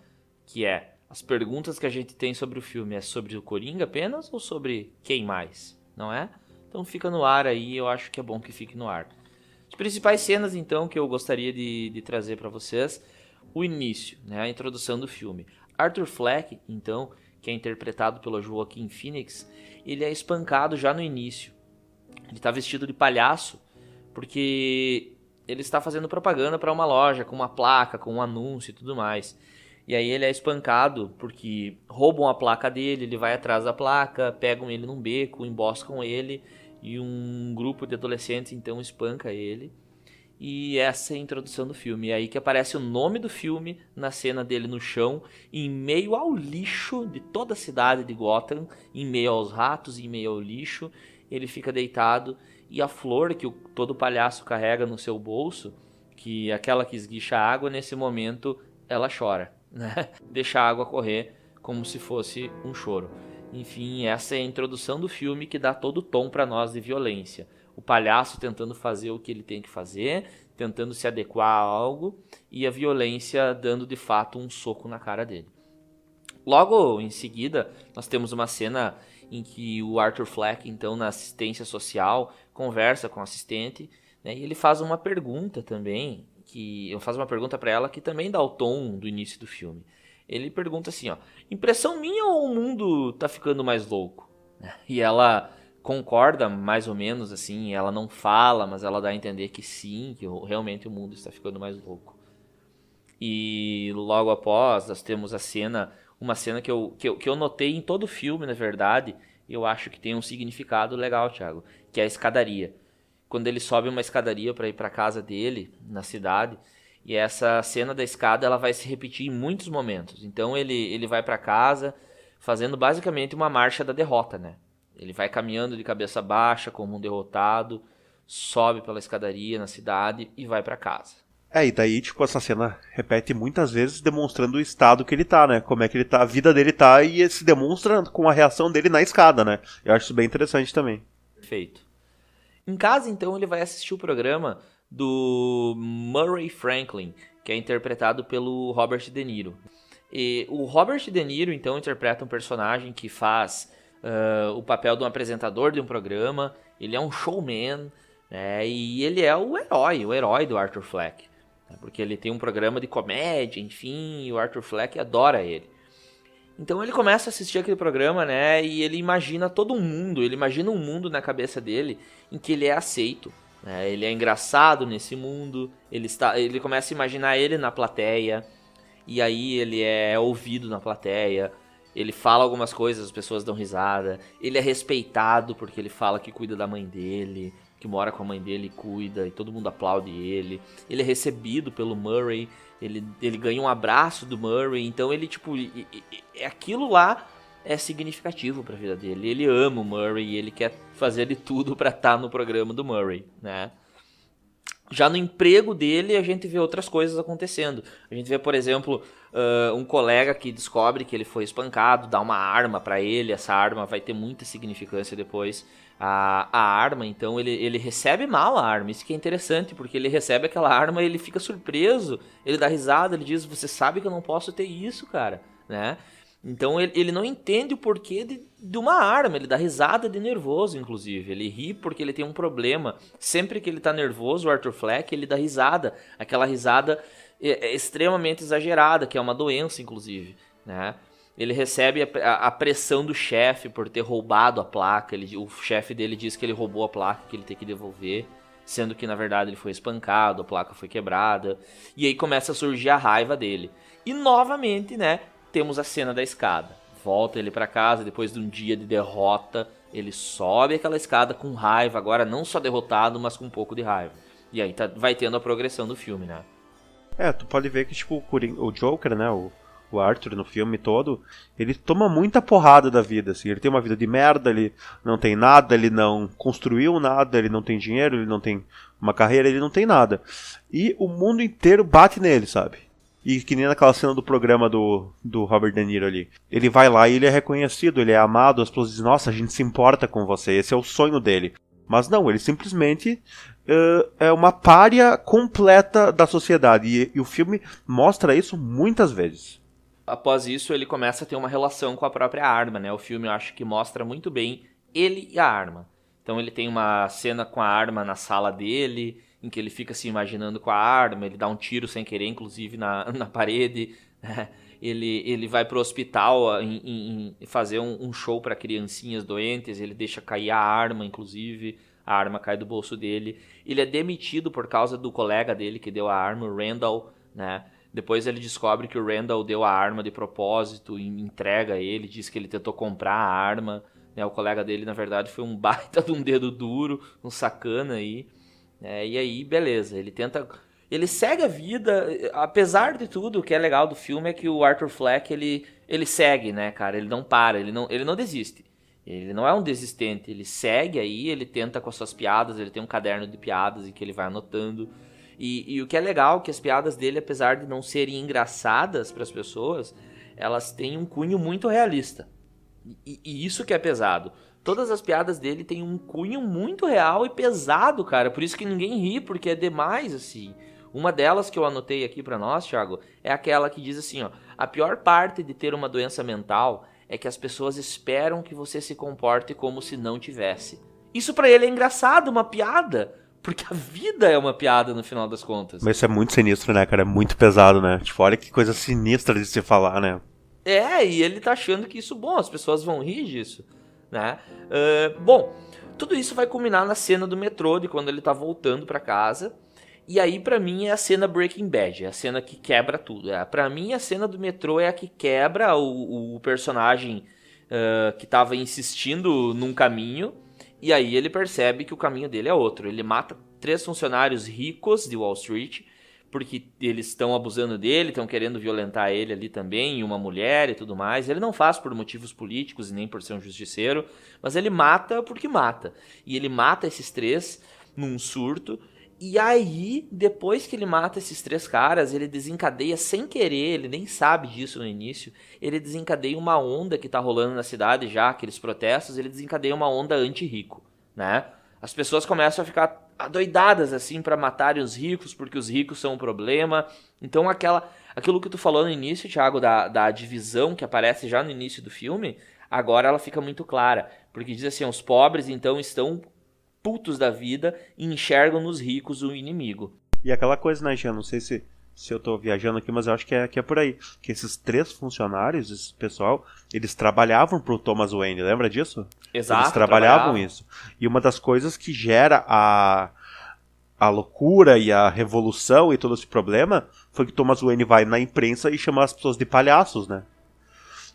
Que é: as perguntas que a gente tem sobre o filme é sobre o Coringa apenas ou sobre quem mais? Não é? Então fica no ar aí, eu acho que é bom que fique no ar. As principais cenas, então, que eu gostaria de trazer para vocês: o início, né? A introdução do filme. Arthur Fleck, então, que é interpretado pelo Joaquin Phoenix, ele é espancado já no início. Ele está vestido de palhaço porque ele está fazendo propaganda para uma loja com uma placa, com um anúncio e tudo mais. E aí ele é espancado porque roubam a placa dele, ele vai atrás da placa, pegam ele num beco, emboscam ele e um grupo de adolescentes então espanca ele. E essa é a introdução do filme. E aí que aparece o nome do filme na cena dele no chão, em meio ao lixo de toda a cidade de Gotham, em meio aos ratos, em meio ao lixo. Ele fica deitado e a flor que todo palhaço carrega no seu bolso, que é aquela que esguicha água, nesse momento ela chora, né? Deixa a água correr como se fosse um choro. Enfim, essa é a introdução do filme que dá todo o tom para nós de violência. O palhaço tentando fazer o que ele tem que fazer, tentando se adequar a algo, e a violência dando de fato um soco na cara dele. Logo em seguida, nós temos uma cena em que o Arthur Fleck, então, na assistência social, conversa com o assistente, né, e ele faz uma pergunta também, faz uma pergunta para ela que também dá o tom do início do filme. Ele pergunta assim, ó: impressão minha ou o mundo tá ficando mais louco? E ela concorda mais ou menos assim, ela não fala, mas ela dá a entender que sim, que realmente o mundo está ficando mais louco. E logo após nós temos uma cena que eu notei em todo o filme, na verdade, eu acho que tem um significado legal, Thiago, que é a escadaria. Quando ele sobe uma escadaria para ir para casa dele, na cidade, e essa cena da escada ela vai se repetir em muitos momentos. Então ele vai para casa fazendo basicamente uma marcha da derrota, né? Ele vai caminhando de cabeça baixa como um derrotado, sobe pela escadaria na cidade e vai para casa. E daí, tipo, essa cena repete muitas vezes demonstrando o estado que ele tá, né? Como é que ele tá, a vida dele tá, e se demonstra com a reação dele na escada, né? Eu acho isso bem interessante também. Perfeito. Em casa, então, ele vai assistir o programa do Murray Franklin, que é interpretado pelo Robert De Niro. E o Robert De Niro, então, interpreta um personagem que faz o papel de um apresentador de um programa. Ele é um showman, né? E ele é o herói do Arthur Fleck, né? Porque ele tem um programa de comédia, enfim, e o Arthur Fleck adora ele. Então ele começa a assistir aquele programa, né? E ele imagina todo um mundo, ele imagina um mundo na cabeça dele em que ele é aceito, né? Ele é engraçado nesse mundo, ele começa a imaginar ele na plateia, e aí ele é ouvido na plateia. Ele fala algumas coisas, as pessoas dão risada. Ele é respeitado porque ele fala que cuida da mãe dele, que mora com a mãe dele e cuida, e todo mundo aplaude ele. Ele é recebido pelo Murray, ele ganha um abraço do Murray. Então ele, tipo, aquilo lá é significativo pra vida dele. Ele ama o Murray e ele quer fazer de tudo pra estar no programa do Murray, né? Já no emprego dele, a gente vê outras coisas acontecendo. A gente vê, por exemplo, um colega que descobre que ele foi espancado, dá uma arma pra ele. Essa arma vai ter muita significância depois. A arma, então, ele recebe mal a arma. Isso que é interessante, porque ele recebe aquela arma e ele fica surpreso. Ele dá risada, ele diz, você sabe que eu não posso ter isso, cara, né? Então ele não entende o porquê de uma arma, ele dá risada de nervoso, inclusive. Ele ri porque ele tem um problema. Sempre que ele tá nervoso, o Arthur Fleck, ele dá risada. Aquela risada extremamente exagerada, que é uma doença, inclusive, né? Ele recebe a pressão do chefe por ter roubado a placa. O chefe dele diz que ele roubou a placa, que ele tem que devolver. Sendo que, na verdade, ele foi espancado, a placa foi quebrada. E aí começa a surgir a raiva dele. E, novamente, né, temos a cena da escada. Volta ele pra casa, depois de um dia de derrota, ele sobe aquela escada com raiva. Agora não só derrotado, mas com um pouco de raiva. E aí vai tendo a progressão do filme, né? Tu pode ver que, tipo, o Joker, né, o Arthur no filme todo, ele toma muita porrada da vida, assim. Ele tem uma vida de merda, ele não tem nada, ele não construiu nada, ele não tem dinheiro, ele não tem uma carreira, ele não tem nada. E o mundo inteiro bate nele, sabe? E que nem naquela cena do programa do Robert De Niro ali. Ele vai lá e ele é reconhecido, ele é amado, as pessoas dizem, nossa, a gente se importa com você, esse é o sonho dele. Mas não, ele simplesmente é uma pária completa da sociedade. E o filme mostra isso muitas vezes. Após isso, ele começa a ter uma relação com a própria arma, né? O filme, eu acho que mostra muito bem ele e a arma. Então ele tem uma cena com a arma na sala dele, em que ele fica se imaginando com a arma, ele dá um tiro sem querer, inclusive, na parede. Né? Ele vai pro hospital em fazer um show para criancinhas doentes, ele deixa cair a arma, inclusive, a arma cai do bolso dele. Ele é demitido por causa do colega dele que deu a arma, o Randall, né? Depois ele descobre que o Randall deu a arma de propósito e entrega a ele, diz que ele tentou comprar a arma, né? O colega dele, na verdade, foi um baita de um dedo duro, um sacana aí. E aí, beleza, ele segue a vida, apesar de tudo, o que é legal do filme é que o Arthur Fleck, ele segue, né, cara, ele não para, ele não desiste. Ele não é um desistente, ele segue aí, ele tenta com as suas piadas, ele tem um caderno de piadas em que ele vai anotando. E o que é legal é que as piadas dele, apesar de não serem engraçadas para as pessoas, elas têm um cunho muito realista. E isso que é pesado. Todas as piadas dele têm um cunho muito real e pesado, cara. Por isso que ninguém ri, porque é demais, assim. Uma delas que eu anotei aqui pra nós, Thiago, é aquela que diz assim, ó: a pior parte de ter uma doença mental é que as pessoas esperam que você se comporte como se não tivesse. Isso pra ele é engraçado, uma piada. Porque a vida é uma piada no final das contas. Mas isso é muito sinistro, né, cara? É muito pesado, né? Tipo, olha que coisa sinistra de se falar, né? E ele tá achando que isso, bom, as pessoas vão rir disso, né? Bom, tudo isso vai culminar na cena do metrô, de quando ele tá voltando pra casa. E aí, pra mim, é a cena Breaking Bad, é a cena que quebra tudo. Pra mim, a cena do metrô é a que quebra o personagem que tava insistindo num caminho. E aí ele percebe que o caminho dele é outro. Ele mata 3 funcionários ricos de Wall Street, porque eles estão abusando dele, estão querendo violentar ele ali também, e uma mulher e tudo mais. Ele não faz por motivos políticos e nem por ser um justiceiro, mas ele mata porque mata. E ele mata esses 3 num surto. E aí, depois que ele mata esses 3 caras, ele desencadeia sem querer, ele nem sabe disso no início, ele desencadeia uma onda que tá rolando na cidade já, aqueles protestos, ele desencadeia uma onda anti-rico, né? As pessoas começam a ficar adoidadas, assim, pra matarem os ricos, porque os ricos são um problema. Então aquilo que tu falou no início, Thiago, da divisão que aparece já no início do filme, agora ela fica muito clara, porque diz assim, os pobres então estão putos da vida e enxergam nos ricos o inimigo. E aquela coisa, né, Jean? Não sei se eu tô viajando aqui, mas eu acho que é por aí. Que esses 3 funcionários, esse pessoal, eles trabalhavam pro Thomas Wayne, lembra disso? Exato. Eles trabalhavam isso. E uma das coisas que gera a loucura e a revolução e todo esse problema foi que Thomas Wayne vai na imprensa e chama as pessoas de palhaços, né?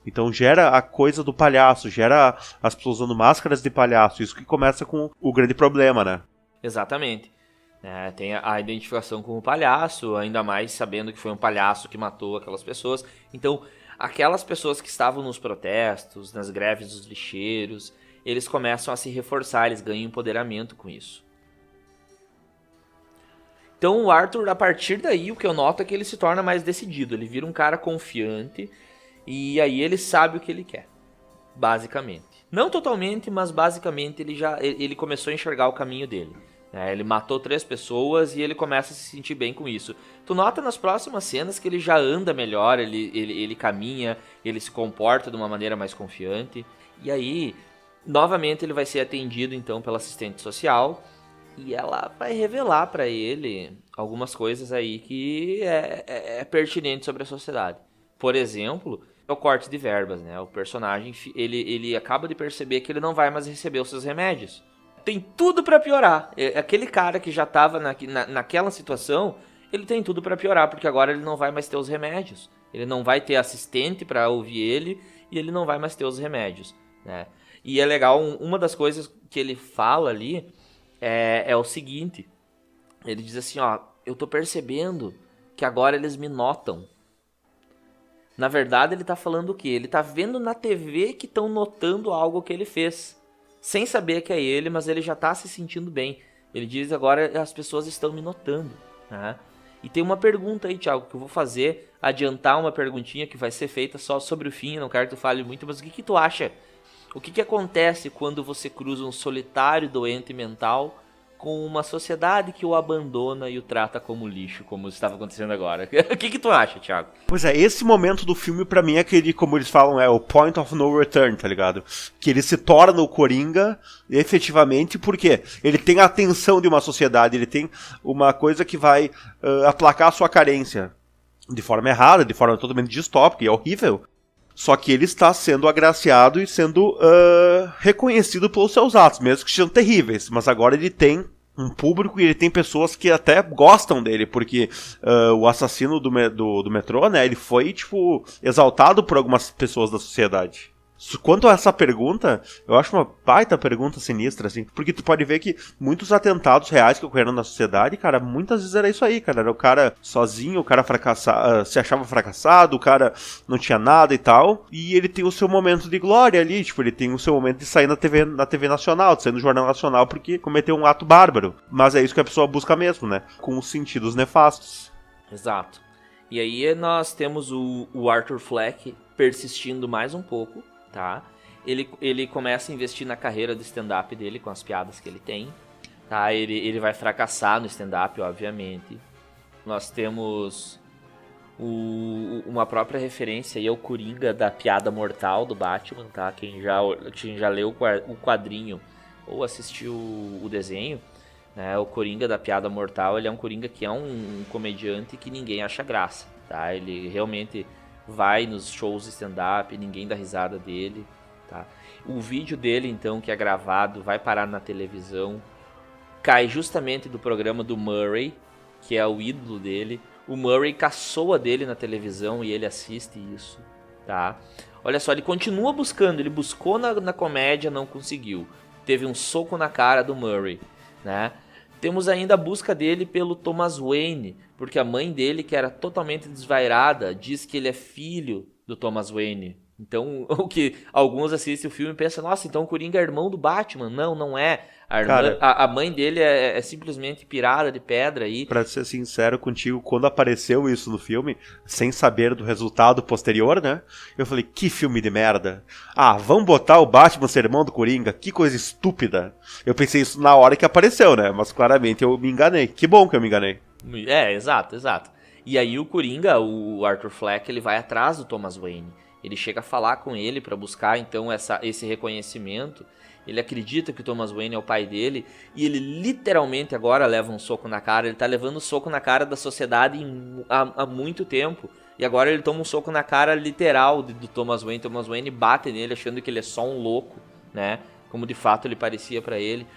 Então gera a coisa do palhaço, gera as pessoas usando máscaras de palhaço. Isso que começa com o grande problema, né? Exatamente. Tem a identificação com o palhaço, ainda mais sabendo que foi um palhaço que matou aquelas pessoas. Então, aquelas pessoas que estavam nos protestos, nas greves dos lixeiros, eles começam a se reforçar, eles ganham empoderamento com isso. Então o Arthur, a partir daí, o que eu noto é que ele se torna mais decidido. Ele vira um cara confiante e aí ele sabe o que ele quer, basicamente. Não totalmente, mas basicamente ele começou a enxergar o caminho dele. Ele matou 3 pessoas e ele começa a se sentir bem com isso. Tu nota nas próximas cenas que ele já anda melhor, ele caminha, ele se comporta de uma maneira mais confiante. E aí, novamente ele vai ser atendido então pela assistente social e ela vai revelar pra ele algumas coisas aí que é pertinente sobre a sociedade. Por exemplo, é o corte de verbas, né? O personagem, ele acaba de perceber que ele não vai mais receber os seus remédios. Tem tudo pra piorar. Aquele cara que já tava naquela situação, ele tem tudo pra piorar, porque agora ele não vai mais ter os remédios. Ele não vai ter assistente pra ouvir ele e ele não vai mais ter os remédios, né? E é legal, uma das coisas que ele fala ali é o seguinte. Ele diz assim, ó, eu tô percebendo que agora eles me notam. Na verdade, ele tá falando o quê? Ele tá vendo na TV que estão notando algo que ele fez. Sem saber que é ele, mas ele já tá se sentindo bem. Ele diz, agora as pessoas estão me notando. Né? E tem uma pergunta aí, Thiago, que eu vou fazer. Adiantar uma perguntinha que vai ser feita só sobre o fim. Eu não quero que tu fale muito, mas o que tu acha? O que acontece quando você cruza um solitário doente mental com uma sociedade que o abandona e o trata como lixo, como estava acontecendo agora? O que tu acha, Thiago? Pois é, esse momento do filme pra mim é aquele, como eles falam, é o point of no return, tá ligado? Que ele se torna o Coringa, efetivamente, porque ele tem a atenção de uma sociedade, ele tem uma coisa que vai aplacar a sua carência de forma errada, de forma totalmente distópica e horrível. Só que ele está sendo agraciado e sendo reconhecido pelos seus atos, mesmo que sejam terríveis. Mas agora ele tem um público e ele tem pessoas que até gostam dele, porque o assassino do metrô, né, ele foi, tipo, exaltado por algumas pessoas da sociedade. Quanto a essa pergunta, eu acho uma baita pergunta sinistra, assim, porque tu pode ver que muitos atentados reais que ocorreram na sociedade, cara, muitas vezes era isso aí, cara, era o cara sozinho, o cara se achava fracassado, o cara não tinha nada e tal, e ele tem o seu momento de glória ali, tipo, ele tem o seu momento de sair na TV nacional, de sair no Jornal Nacional porque cometeu um ato bárbaro, mas é isso que a pessoa busca mesmo, né, com os sentidos nefastos. Exato. E aí nós temos o Arthur Fleck persistindo mais um pouco, tá? Ele começa a investir na carreira do stand-up dele com as piadas que ele tem, tá? Ele vai fracassar no stand-up, obviamente. Nós temos uma própria referência aí ao Coringa da piada mortal do Batman, tá? Quem já leu o quadrinho ou assistiu o desenho, né? O Coringa da piada mortal, ele é um Coringa que é um comediante que ninguém acha graça, tá? Ele realmente vai nos shows de stand-up, ninguém dá risada dele, tá? O vídeo dele, então, que é gravado, vai parar na televisão, cai justamente do programa do Murray, que é o ídolo dele. O Murray caçoa dele na televisão e ele assiste isso, tá? Olha só, ele continua buscando, ele buscou na comédia, não conseguiu. Teve um soco na cara do Murray, né? Temos ainda a busca dele pelo Thomas Wayne, porque a mãe dele, que era totalmente desvairada, diz que ele é filho do Thomas Wayne. Então, o que alguns assistem o filme e pensam, nossa, então o Coringa é irmão do Batman. Não, não é. A mãe dele é simplesmente pirada de pedra aí. Pra ser sincero contigo, quando apareceu isso no filme, sem saber do resultado posterior, né? Eu falei, que filme de merda. Ah, vamos botar o Batman ser irmão do Coringa? Que coisa estúpida. Eu pensei isso na hora que apareceu, né? Mas claramente eu me enganei. Que bom que eu me enganei. Exato. E aí o Coringa, o Arthur Fleck, ele vai atrás do Thomas Wayne. Ele chega a falar com ele para buscar então esse reconhecimento. Ele acredita que o Thomas Wayne é o pai dele e ele literalmente agora leva um soco na cara. Ele tá levando um soco na cara da sociedade há muito tempo. E agora ele toma um soco na cara literal do Thomas Wayne. Thomas Wayne bate nele achando que ele é só um louco, né? Como de fato ele parecia para ele.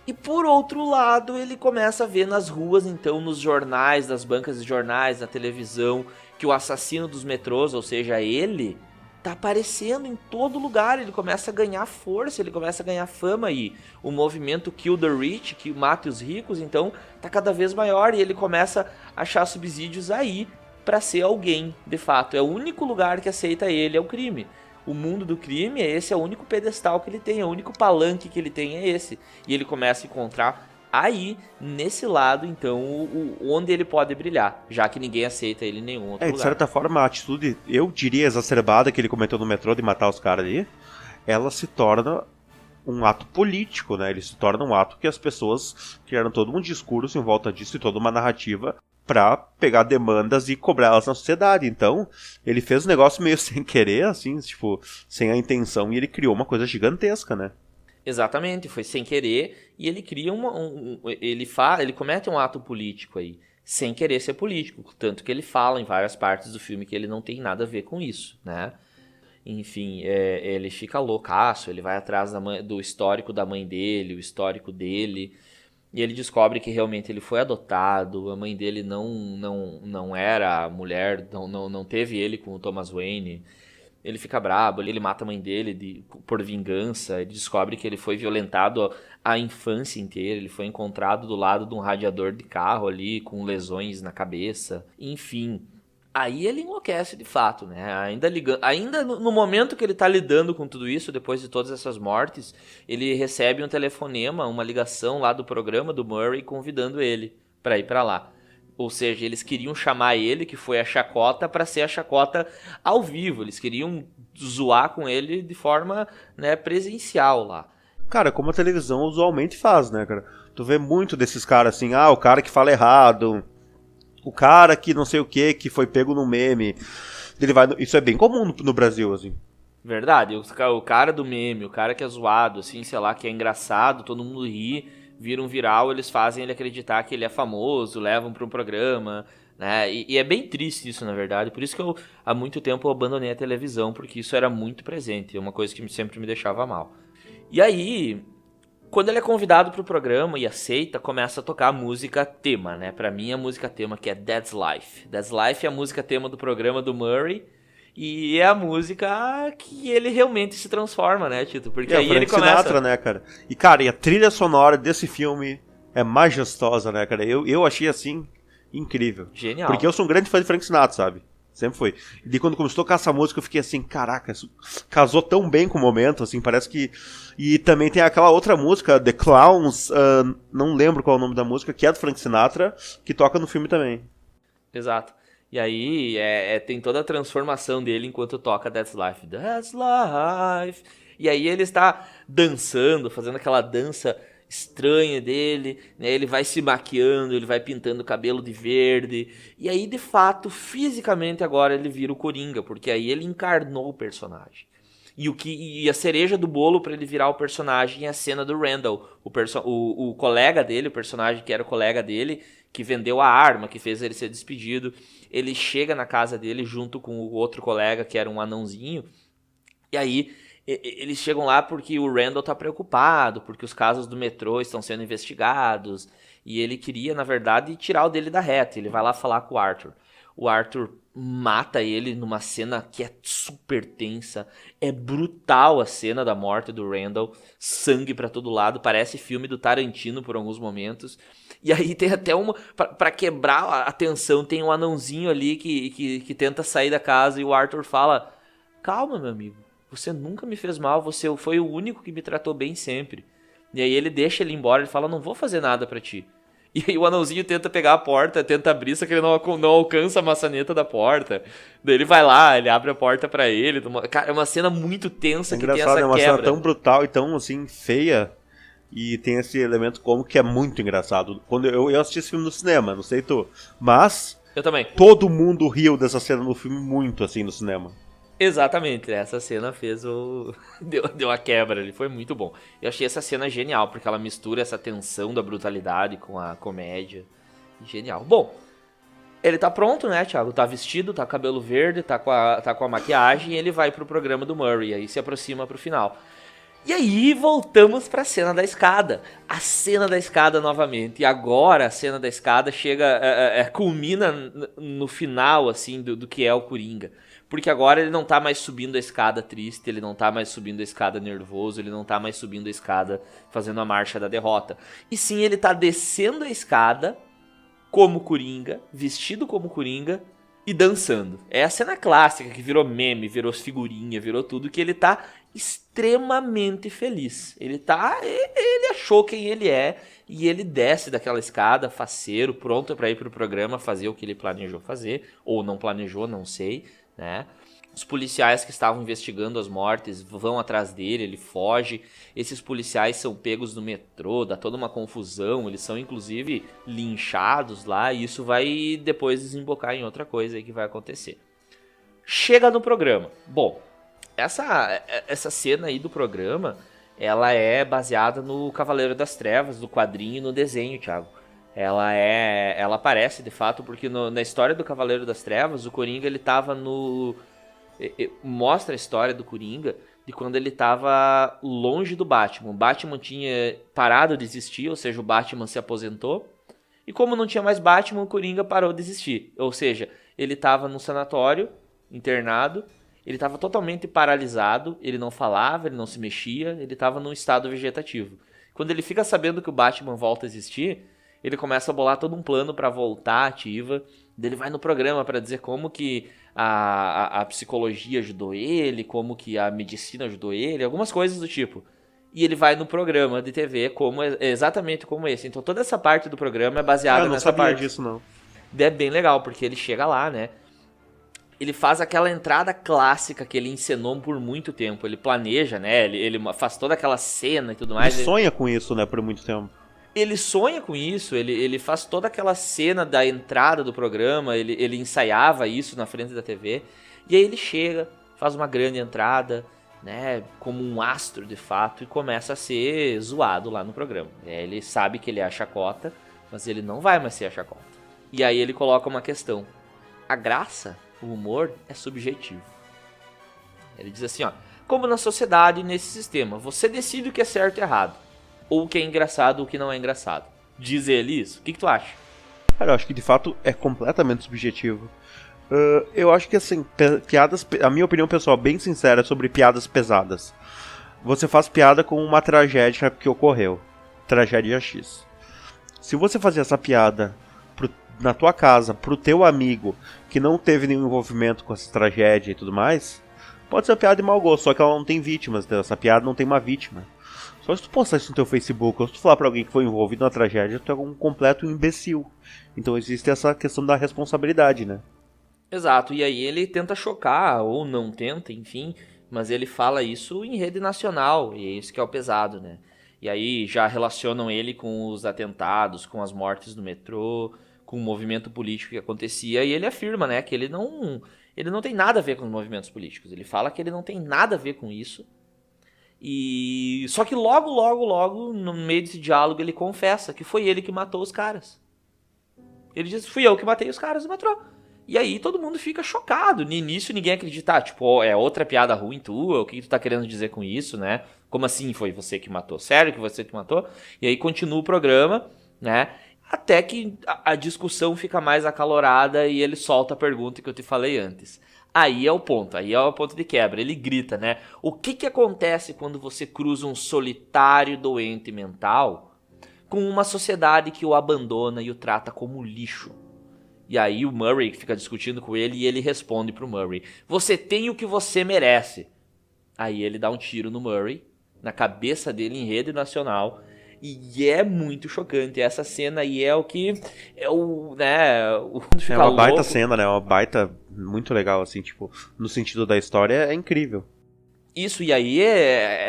E por outro lado, ele começa a ver nas ruas, então, nos jornais, nas bancas de jornais, na televisão, que o assassino dos metrôs, ou seja, ele, tá aparecendo em todo lugar. Ele começa a ganhar força, ele começa a ganhar fama e o movimento Kill the Rich, que mata os ricos, então, tá cada vez maior e ele começa a achar subsídios aí pra ser alguém, de fato. É o único lugar que aceita ele, é o crime. O mundo do crime, esse é o único pedestal que ele tem, é o único palanque que ele tem é esse. E ele começa a encontrar Aí, nesse lado, então, onde ele pode brilhar, já que ninguém aceita ele em nenhum outro lugar. De certa forma, a atitude, eu diria, exacerbada que ele cometeu no metrô de matar os caras ali, ela se torna um ato político, né? Ele se torna um ato que as pessoas criaram todo um discurso em volta disso e toda uma narrativa pra pegar demandas e cobrá-las na sociedade. Então, ele fez um negócio meio sem querer, assim, tipo, sem a intenção, e ele criou uma coisa gigantesca, né? Exatamente, foi sem querer, e ele cria ele comete um ato político aí, sem querer ser político, tanto que ele fala em várias partes do filme que ele não tem nada a ver com isso, né? Enfim, ele fica loucaço, ele vai atrás do histórico da mãe dele, o histórico dele, e ele descobre que realmente ele foi adotado, a mãe dele não era mulher, não teve ele com o Thomas Wayne. Ele fica brabo, ele mata a mãe dele por vingança, ele descobre que ele foi violentado a infância inteira, ele foi encontrado do lado de um radiador de carro ali, com lesões na cabeça, enfim. Aí ele enlouquece de fato, né? Ainda no momento que ele tá lidando com tudo isso, depois de todas essas mortes, ele recebe um telefonema, uma ligação lá do programa do Murray, convidando ele pra ir pra lá. Ou seja, eles queriam chamar ele, que foi a chacota, pra ser a chacota ao vivo. Eles queriam zoar com ele de forma, né, presencial lá. Cara, como a televisão usualmente faz, né, cara? Tu vê muito desses caras assim, o cara que fala errado, o cara que não sei o que foi pego no meme. Isso é bem comum no Brasil, assim. Verdade, o cara do meme, o cara que é zoado, assim, sei lá, que é engraçado, todo mundo ri, vira um viral, eles fazem ele acreditar que ele é famoso, levam para um programa, né? E é bem triste isso, na verdade. Por isso que eu, há muito tempo, eu abandonei a televisão, porque isso era muito presente. É uma coisa que sempre me deixava mal. E aí, quando ele é convidado para o programa e aceita, começa a tocar a música tema, né? Pra mim, a música tema, que é That's Life. That's Life é a música tema do programa do Murray. E é a música que ele realmente se transforma, né, Tito? Porque aí ele começa... Sinatra, né, cara? E, cara, e a trilha sonora desse filme é majestosa, né, cara? Eu achei, assim, incrível. Genial. Porque eu sou um grande fã de Frank Sinatra, sabe? Sempre foi. E daí quando começou a tocar essa música, eu fiquei assim, caraca, isso casou tão bem com o momento, assim, parece que... E também tem aquela outra música, The Clowns, não lembro qual é o nome da música, que é do Frank Sinatra, que toca no filme também. Exato. E aí tem toda a transformação dele enquanto toca That's Life. That's Life. E aí ele está dançando, fazendo aquela dança estranha dele, né? Ele vai se maquiando, ele vai pintando o cabelo de verde. E aí, de fato, fisicamente agora ele vira o Coringa, porque aí ele encarnou o personagem. E a cereja do bolo para ele virar o personagem é a cena do Randall, o colega dele, o personagem que era o colega dele, que vendeu a arma, que fez ele ser despedido. Ele chega na casa dele junto com o outro colega, que era um anãozinho, e aí eles chegam lá porque o Randall tá preocupado, porque os casos do metrô estão sendo investigados, e ele queria, na verdade, tirar o dele da reta. Ele vai lá falar com o Arthur. O Arthur mata ele numa cena que é super tensa. É brutal a cena da morte do Randall. Sangue pra todo lado. Parece filme do Tarantino por alguns momentos. E aí tem até uma... Pra quebrar a tensão, tem um anãozinho ali que tenta sair da casa. E o Arthur fala: calma, meu amigo. Você nunca me fez mal. Você foi o único que me tratou bem sempre. E aí ele deixa ele embora. Ele fala: não vou fazer nada pra ti. E aí o anãozinho tenta pegar a porta, tenta abrir, só que ele não alcança a maçaneta da porta. Daí ele vai lá, ele abre a porta pra ele. Cara, é uma cena muito tensa, que tem essa quebra. É uma cena tão brutal e tão, assim, feia. E tem esse elemento como que é muito engraçado. Quando eu assisti esse filme no cinema, não sei tu. Mas... eu também. Todo mundo riu dessa cena no filme muito, assim, no cinema. Exatamente, essa cena fez o... deu a quebra ali, foi muito bom. Eu achei essa cena genial, porque ela mistura essa tensão da brutalidade com a comédia. Genial. Bom, ele tá pronto, né, Thiago? Tá vestido, tá com cabelo verde, tá com a maquiagem, e ele vai pro programa do Murray, aí se aproxima pro final. E aí voltamos pra cena da escada. A cena da escada novamente. E agora a cena da escada culmina no final, assim, do que é o Coringa. Porque agora ele não tá mais subindo a escada triste, ele não tá mais subindo a escada nervoso, ele não tá mais subindo a escada fazendo a marcha da derrota. E sim, ele tá descendo a escada como Coringa, vestido como Coringa e dançando. É a cena clássica que virou meme, virou figurinha, virou tudo, que ele tá extremamente feliz. Ele achou quem ele é e ele desce daquela escada, faceiro, pronto para ir pro programa fazer o que ele planejou fazer, ou não planejou, não sei, né? Os policiais que estavam investigando as mortes vão atrás dele, ele foge. Esses policiais são pegos no metrô, dá toda uma confusão, eles são inclusive linchados lá, e isso vai depois desembocar em outra coisa aí que vai acontecer. Chega no programa. Bom, essa cena aí do programa, ela é baseada no Cavaleiro das Trevas, do quadrinho e no desenho, Thiago. Ela aparece de fato porque na história do Cavaleiro das Trevas, o Coringa ele tava mostra a história do Coringa de quando ele tava longe do Batman. O Batman tinha parado de existir, ou seja, o Batman se aposentou. E como não tinha mais Batman, o Coringa parou de existir. Ou seja, ele tava no sanatório, internado, ele tava totalmente paralisado, ele não falava, ele não se mexia, ele tava num estado vegetativo. Quando ele fica sabendo que o Batman volta a existir, ele começa a bolar todo um plano pra voltar ativa. Ele vai no programa pra dizer como que a psicologia ajudou ele, como que a medicina ajudou ele, algumas coisas do tipo. E ele vai no programa de TV exatamente como esse. Então toda essa parte do programa é baseada nessa parte. Eu não sabia disso, não. É bem legal, porque ele chega lá, né? Ele faz aquela entrada clássica que ele encenou por muito tempo. Ele planeja, né? Ele faz toda aquela cena e tudo mais. Ele sonha com isso, né? Por muito tempo. Ele sonha com isso, ele faz toda aquela cena da entrada do programa, ele ensaiava isso na frente da TV, e aí ele chega, faz uma grande entrada, né, como um astro de fato, e começa a ser zoado lá no programa. Ele sabe que ele é a chacota, mas ele não vai mais ser a chacota. E aí ele coloca uma questão: a graça, o humor, é subjetivo. Ele diz assim, ó: como na sociedade, nesse sistema, você decide o que é certo e errado, ou o que é engraçado ou o que não é engraçado. Diz ele isso? O que tu acha? Cara, eu acho que de fato é completamente subjetivo. Eu acho que assim, piadas, a minha opinião pessoal bem sincera sobre piadas pesadas. Você faz piada com uma tragédia que ocorreu. Tragédia X. Se você fazer essa piada na tua casa, pro teu amigo que não teve nenhum envolvimento com essa tragédia e tudo mais, pode ser uma piada de mau gosto, só que ela não tem vítimas. Essa piada não tem uma vítima. Só se tu postar isso no teu Facebook, ou se tu falar pra alguém que foi envolvido na tragédia, tu é um completo imbecil. Então existe essa questão da responsabilidade, né? Exato, e aí ele tenta chocar, ou não tenta, enfim, mas ele fala isso em rede nacional, e é isso que é o pesado, né? E aí já relacionam ele com os atentados, com as mortes no metrô, com o movimento político que acontecia, e ele afirma, né, que ele não tem nada a ver com os movimentos políticos. Ele fala que ele não tem nada a ver com isso. E só que logo, no meio desse diálogo, ele confessa que foi ele que matou os caras. Ele diz: fui eu que matei os caras do metrô. E aí todo mundo fica chocado. No início ninguém acredita, tipo, é outra piada ruim tua, o que tu tá querendo dizer com isso, né? Como assim foi você que matou? Sério que você que matou? E aí continua o programa, né? Até que a discussão fica mais acalorada e ele solta a pergunta que eu te falei antes. Aí é o ponto de quebra. Ele grita, né? O que acontece quando você cruza um solitário doente mental com uma sociedade que o abandona e o trata como lixo? E aí o Murray fica discutindo com ele e ele responde pro Murray: você tem o que você merece. Aí ele dá um tiro no Murray, na cabeça dele em rede nacional. E é muito chocante. Essa cena aí é o que... É o, né... É uma baita cena, né? Uma baita... Muito legal, assim, tipo... No sentido da história, é incrível. Isso, e aí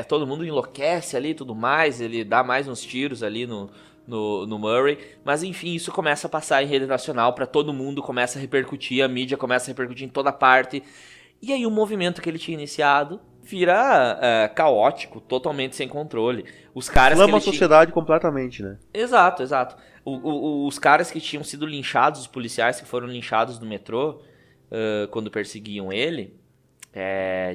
todo mundo enlouquece ali e tudo mais. Ele dá mais uns tiros ali no Murray. Mas enfim, isso começa a passar em rede nacional pra todo mundo. Começa a repercutir, a mídia começa a repercutir em toda parte. E aí o movimento que ele tinha iniciado vira caótico, totalmente sem controle. Os caras Flama a sociedade completamente, né? Exato. Os caras que tinham sido linchados, os policiais que foram linchados no metrô, quando perseguiam ele,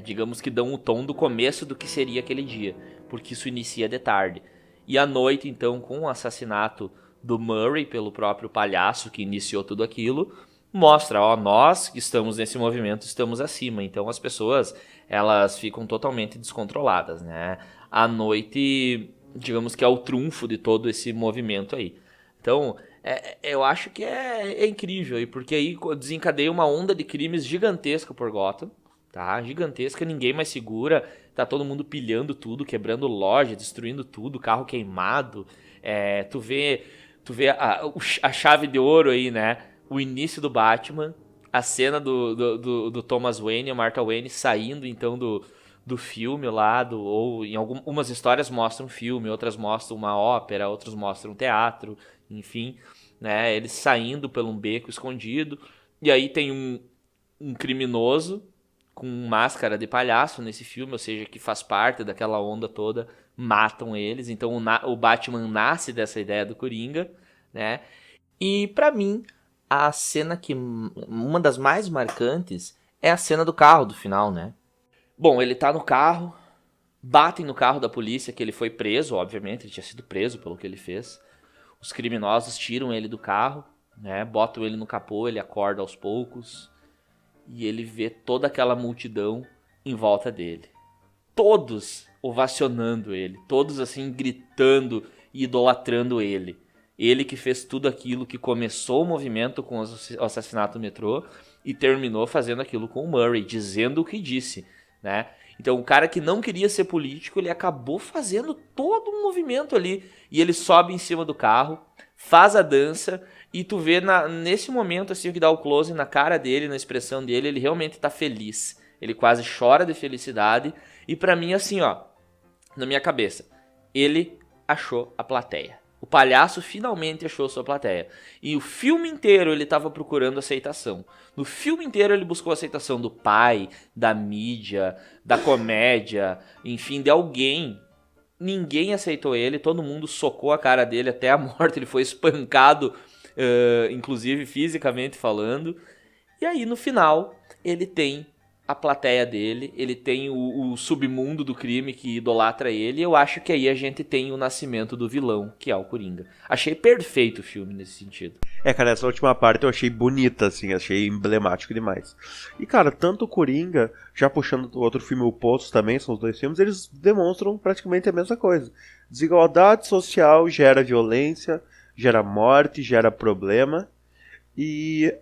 digamos que dão o tom do começo do que seria aquele dia, porque isso inicia de tarde. E à noite, então, com o assassinato do Murray pelo próprio palhaço que iniciou tudo aquilo, mostra, ó, nós que estamos nesse movimento estamos acima. Então as pessoas, elas ficam totalmente descontroladas, né? À noite, digamos que é o trunfo de todo esse movimento aí. Então, eu acho que é incrível, e porque aí desencadeia uma onda de crimes gigantesca por Gotham, tá? Gigantesca, ninguém mais segura. tá todo mundo pilhando tudo, quebrando loja, destruindo tudo, carro queimado. Tu vê a chave de ouro aí, né? O início do Batman, a cena do Thomas Wayne e Martha Wayne saindo, então, do filme lá, ou em algumas histórias mostram filme, outras mostram uma ópera, outras mostram teatro, enfim, né? Eles saindo por um beco escondido, e aí tem um criminoso com máscara de palhaço nesse filme, ou seja, que faz parte daquela onda toda, matam eles, então o Batman nasce dessa ideia do Coringa, né? E pra mim, a cena uma das mais marcantes é a cena do carro do final, né? Bom, ele tá no carro, batem no carro da polícia, que ele foi preso, obviamente, ele tinha sido preso pelo que ele fez. Os criminosos tiram ele do carro, né? Botam ele no capô, ele acorda aos poucos e ele vê toda aquela multidão em volta dele. Todos ovacionando ele, todos assim gritando e idolatrando ele. Ele que fez tudo aquilo, que começou o movimento com o assassinato do metrô e terminou fazendo aquilo com o Murray, dizendo o que disse, né? Então o cara que não queria ser político, ele acabou fazendo todo um movimento ali. E ele sobe em cima do carro, faz a dança, e tu vê nesse momento assim, que dá o close na cara dele, na expressão dele, ele realmente tá feliz. Ele quase chora de felicidade. E pra mim assim, ó, na minha cabeça, ele achou a plateia. O palhaço finalmente achou sua plateia. E o filme inteiro ele estava procurando aceitação. No filme inteiro ele buscou a aceitação do pai, da mídia, da comédia, enfim, de alguém. Ninguém aceitou ele, todo mundo socou a cara dele até a morte. Ele foi espancado, inclusive fisicamente falando. E aí no final ele tem a plateia dele, ele tem o submundo do crime que idolatra ele, e eu acho que aí a gente tem o nascimento do vilão, que é o Coringa. Achei perfeito o filme nesse sentido. Cara, essa última parte eu achei bonita, assim, achei emblemático demais. E, cara, tanto o Coringa, já puxando o outro filme, O Poço também, são os dois filmes, eles demonstram praticamente a mesma coisa. Desigualdade social gera violência, gera morte, gera problema, e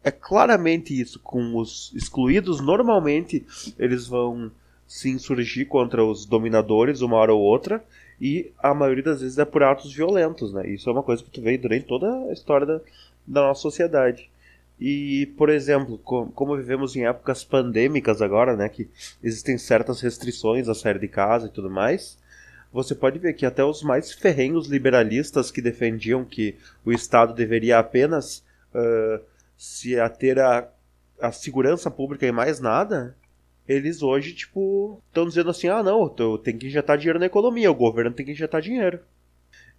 é claramente isso, com os excluídos, normalmente eles vão se insurgir contra os dominadores uma hora ou outra, e a maioria das vezes é por atos violentos, né? Isso é uma coisa que tu vê durante toda a história da nossa sociedade. E, por exemplo, como vivemos em épocas pandêmicas agora, né, que existem certas restrições a sair de casa e tudo mais, você pode ver que até os mais ferrenhos liberalistas que defendiam que o Estado deveria apenas se ater a segurança pública e mais nada, eles hoje, tipo, estão dizendo assim, não, tem que injetar dinheiro na economia, o governo tem que injetar dinheiro.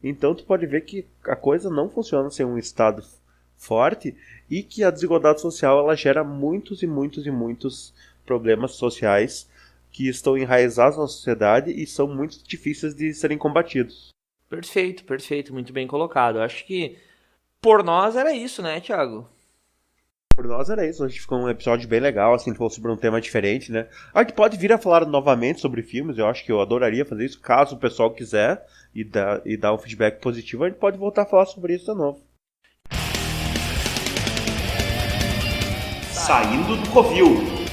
Então tu pode ver que a coisa não funciona sem um Estado forte e que a desigualdade social ela gera muitos e muitos e muitos problemas sociais que estão enraizados na sociedade e são muito difíceis de serem combatidos. Perfeito, muito bem colocado. Eu acho que por nós era isso, né, Thiago? Por nós era isso, hoje ficou um episódio bem legal, assim, falou sobre um tema diferente, né? A gente pode vir a falar novamente sobre filmes, eu acho que eu adoraria fazer isso, caso o pessoal quiser e dar um feedback positivo, a gente pode voltar a falar sobre isso de novo. Saindo do Covil.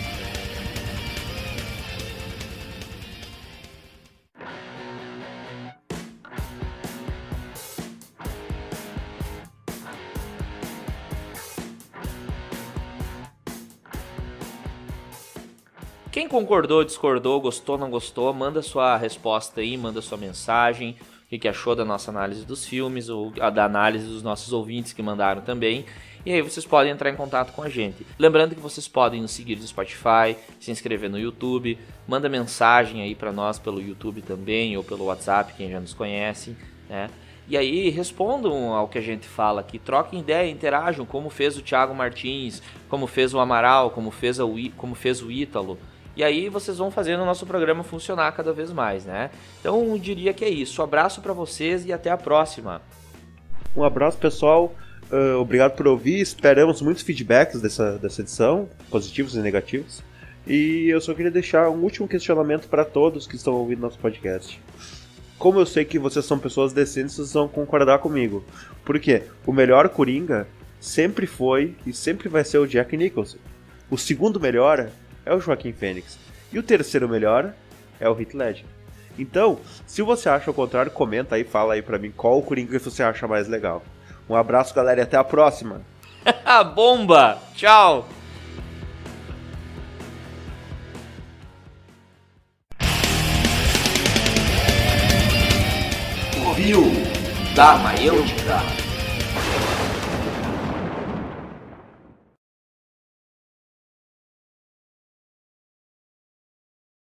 Quem concordou, discordou, gostou, não gostou, manda sua resposta aí, manda sua mensagem, o que achou da nossa análise dos filmes, ou da análise dos nossos ouvintes que mandaram também. E aí vocês podem entrar em contato com a gente. Lembrando que vocês podem nos seguir no Spotify, se inscrever no YouTube, manda mensagem aí pra nós pelo YouTube também, ou pelo WhatsApp, quem já nos conhece, né? E aí respondam ao que a gente fala aqui, troquem ideia, interajam, como fez o Thiago Martins, como fez o Amaral, como fez o Ítalo. E aí vocês vão fazendo o nosso programa funcionar cada vez mais, né? Então eu diria que é isso. Um abraço pra vocês e até a próxima. Um abraço, pessoal. Obrigado por ouvir. Esperamos muitos feedbacks dessa edição, positivos e negativos. E eu só queria deixar um último questionamento para todos que estão ouvindo nosso podcast. Como eu sei que vocês são pessoas decentes, vocês vão concordar comigo. Porque o melhor Coringa sempre foi e sempre vai ser o Jack Nicholson. O segundo melhor é o Joaquin Phoenix. E o terceiro melhor é o Heath Ledger. Então, se você acha o contrário, comenta aí, fala aí pra mim qual o Coringa que você acha mais legal. Um abraço, galera, e até a próxima. Bomba! Tchau! Ouviu? Da Maiêutica.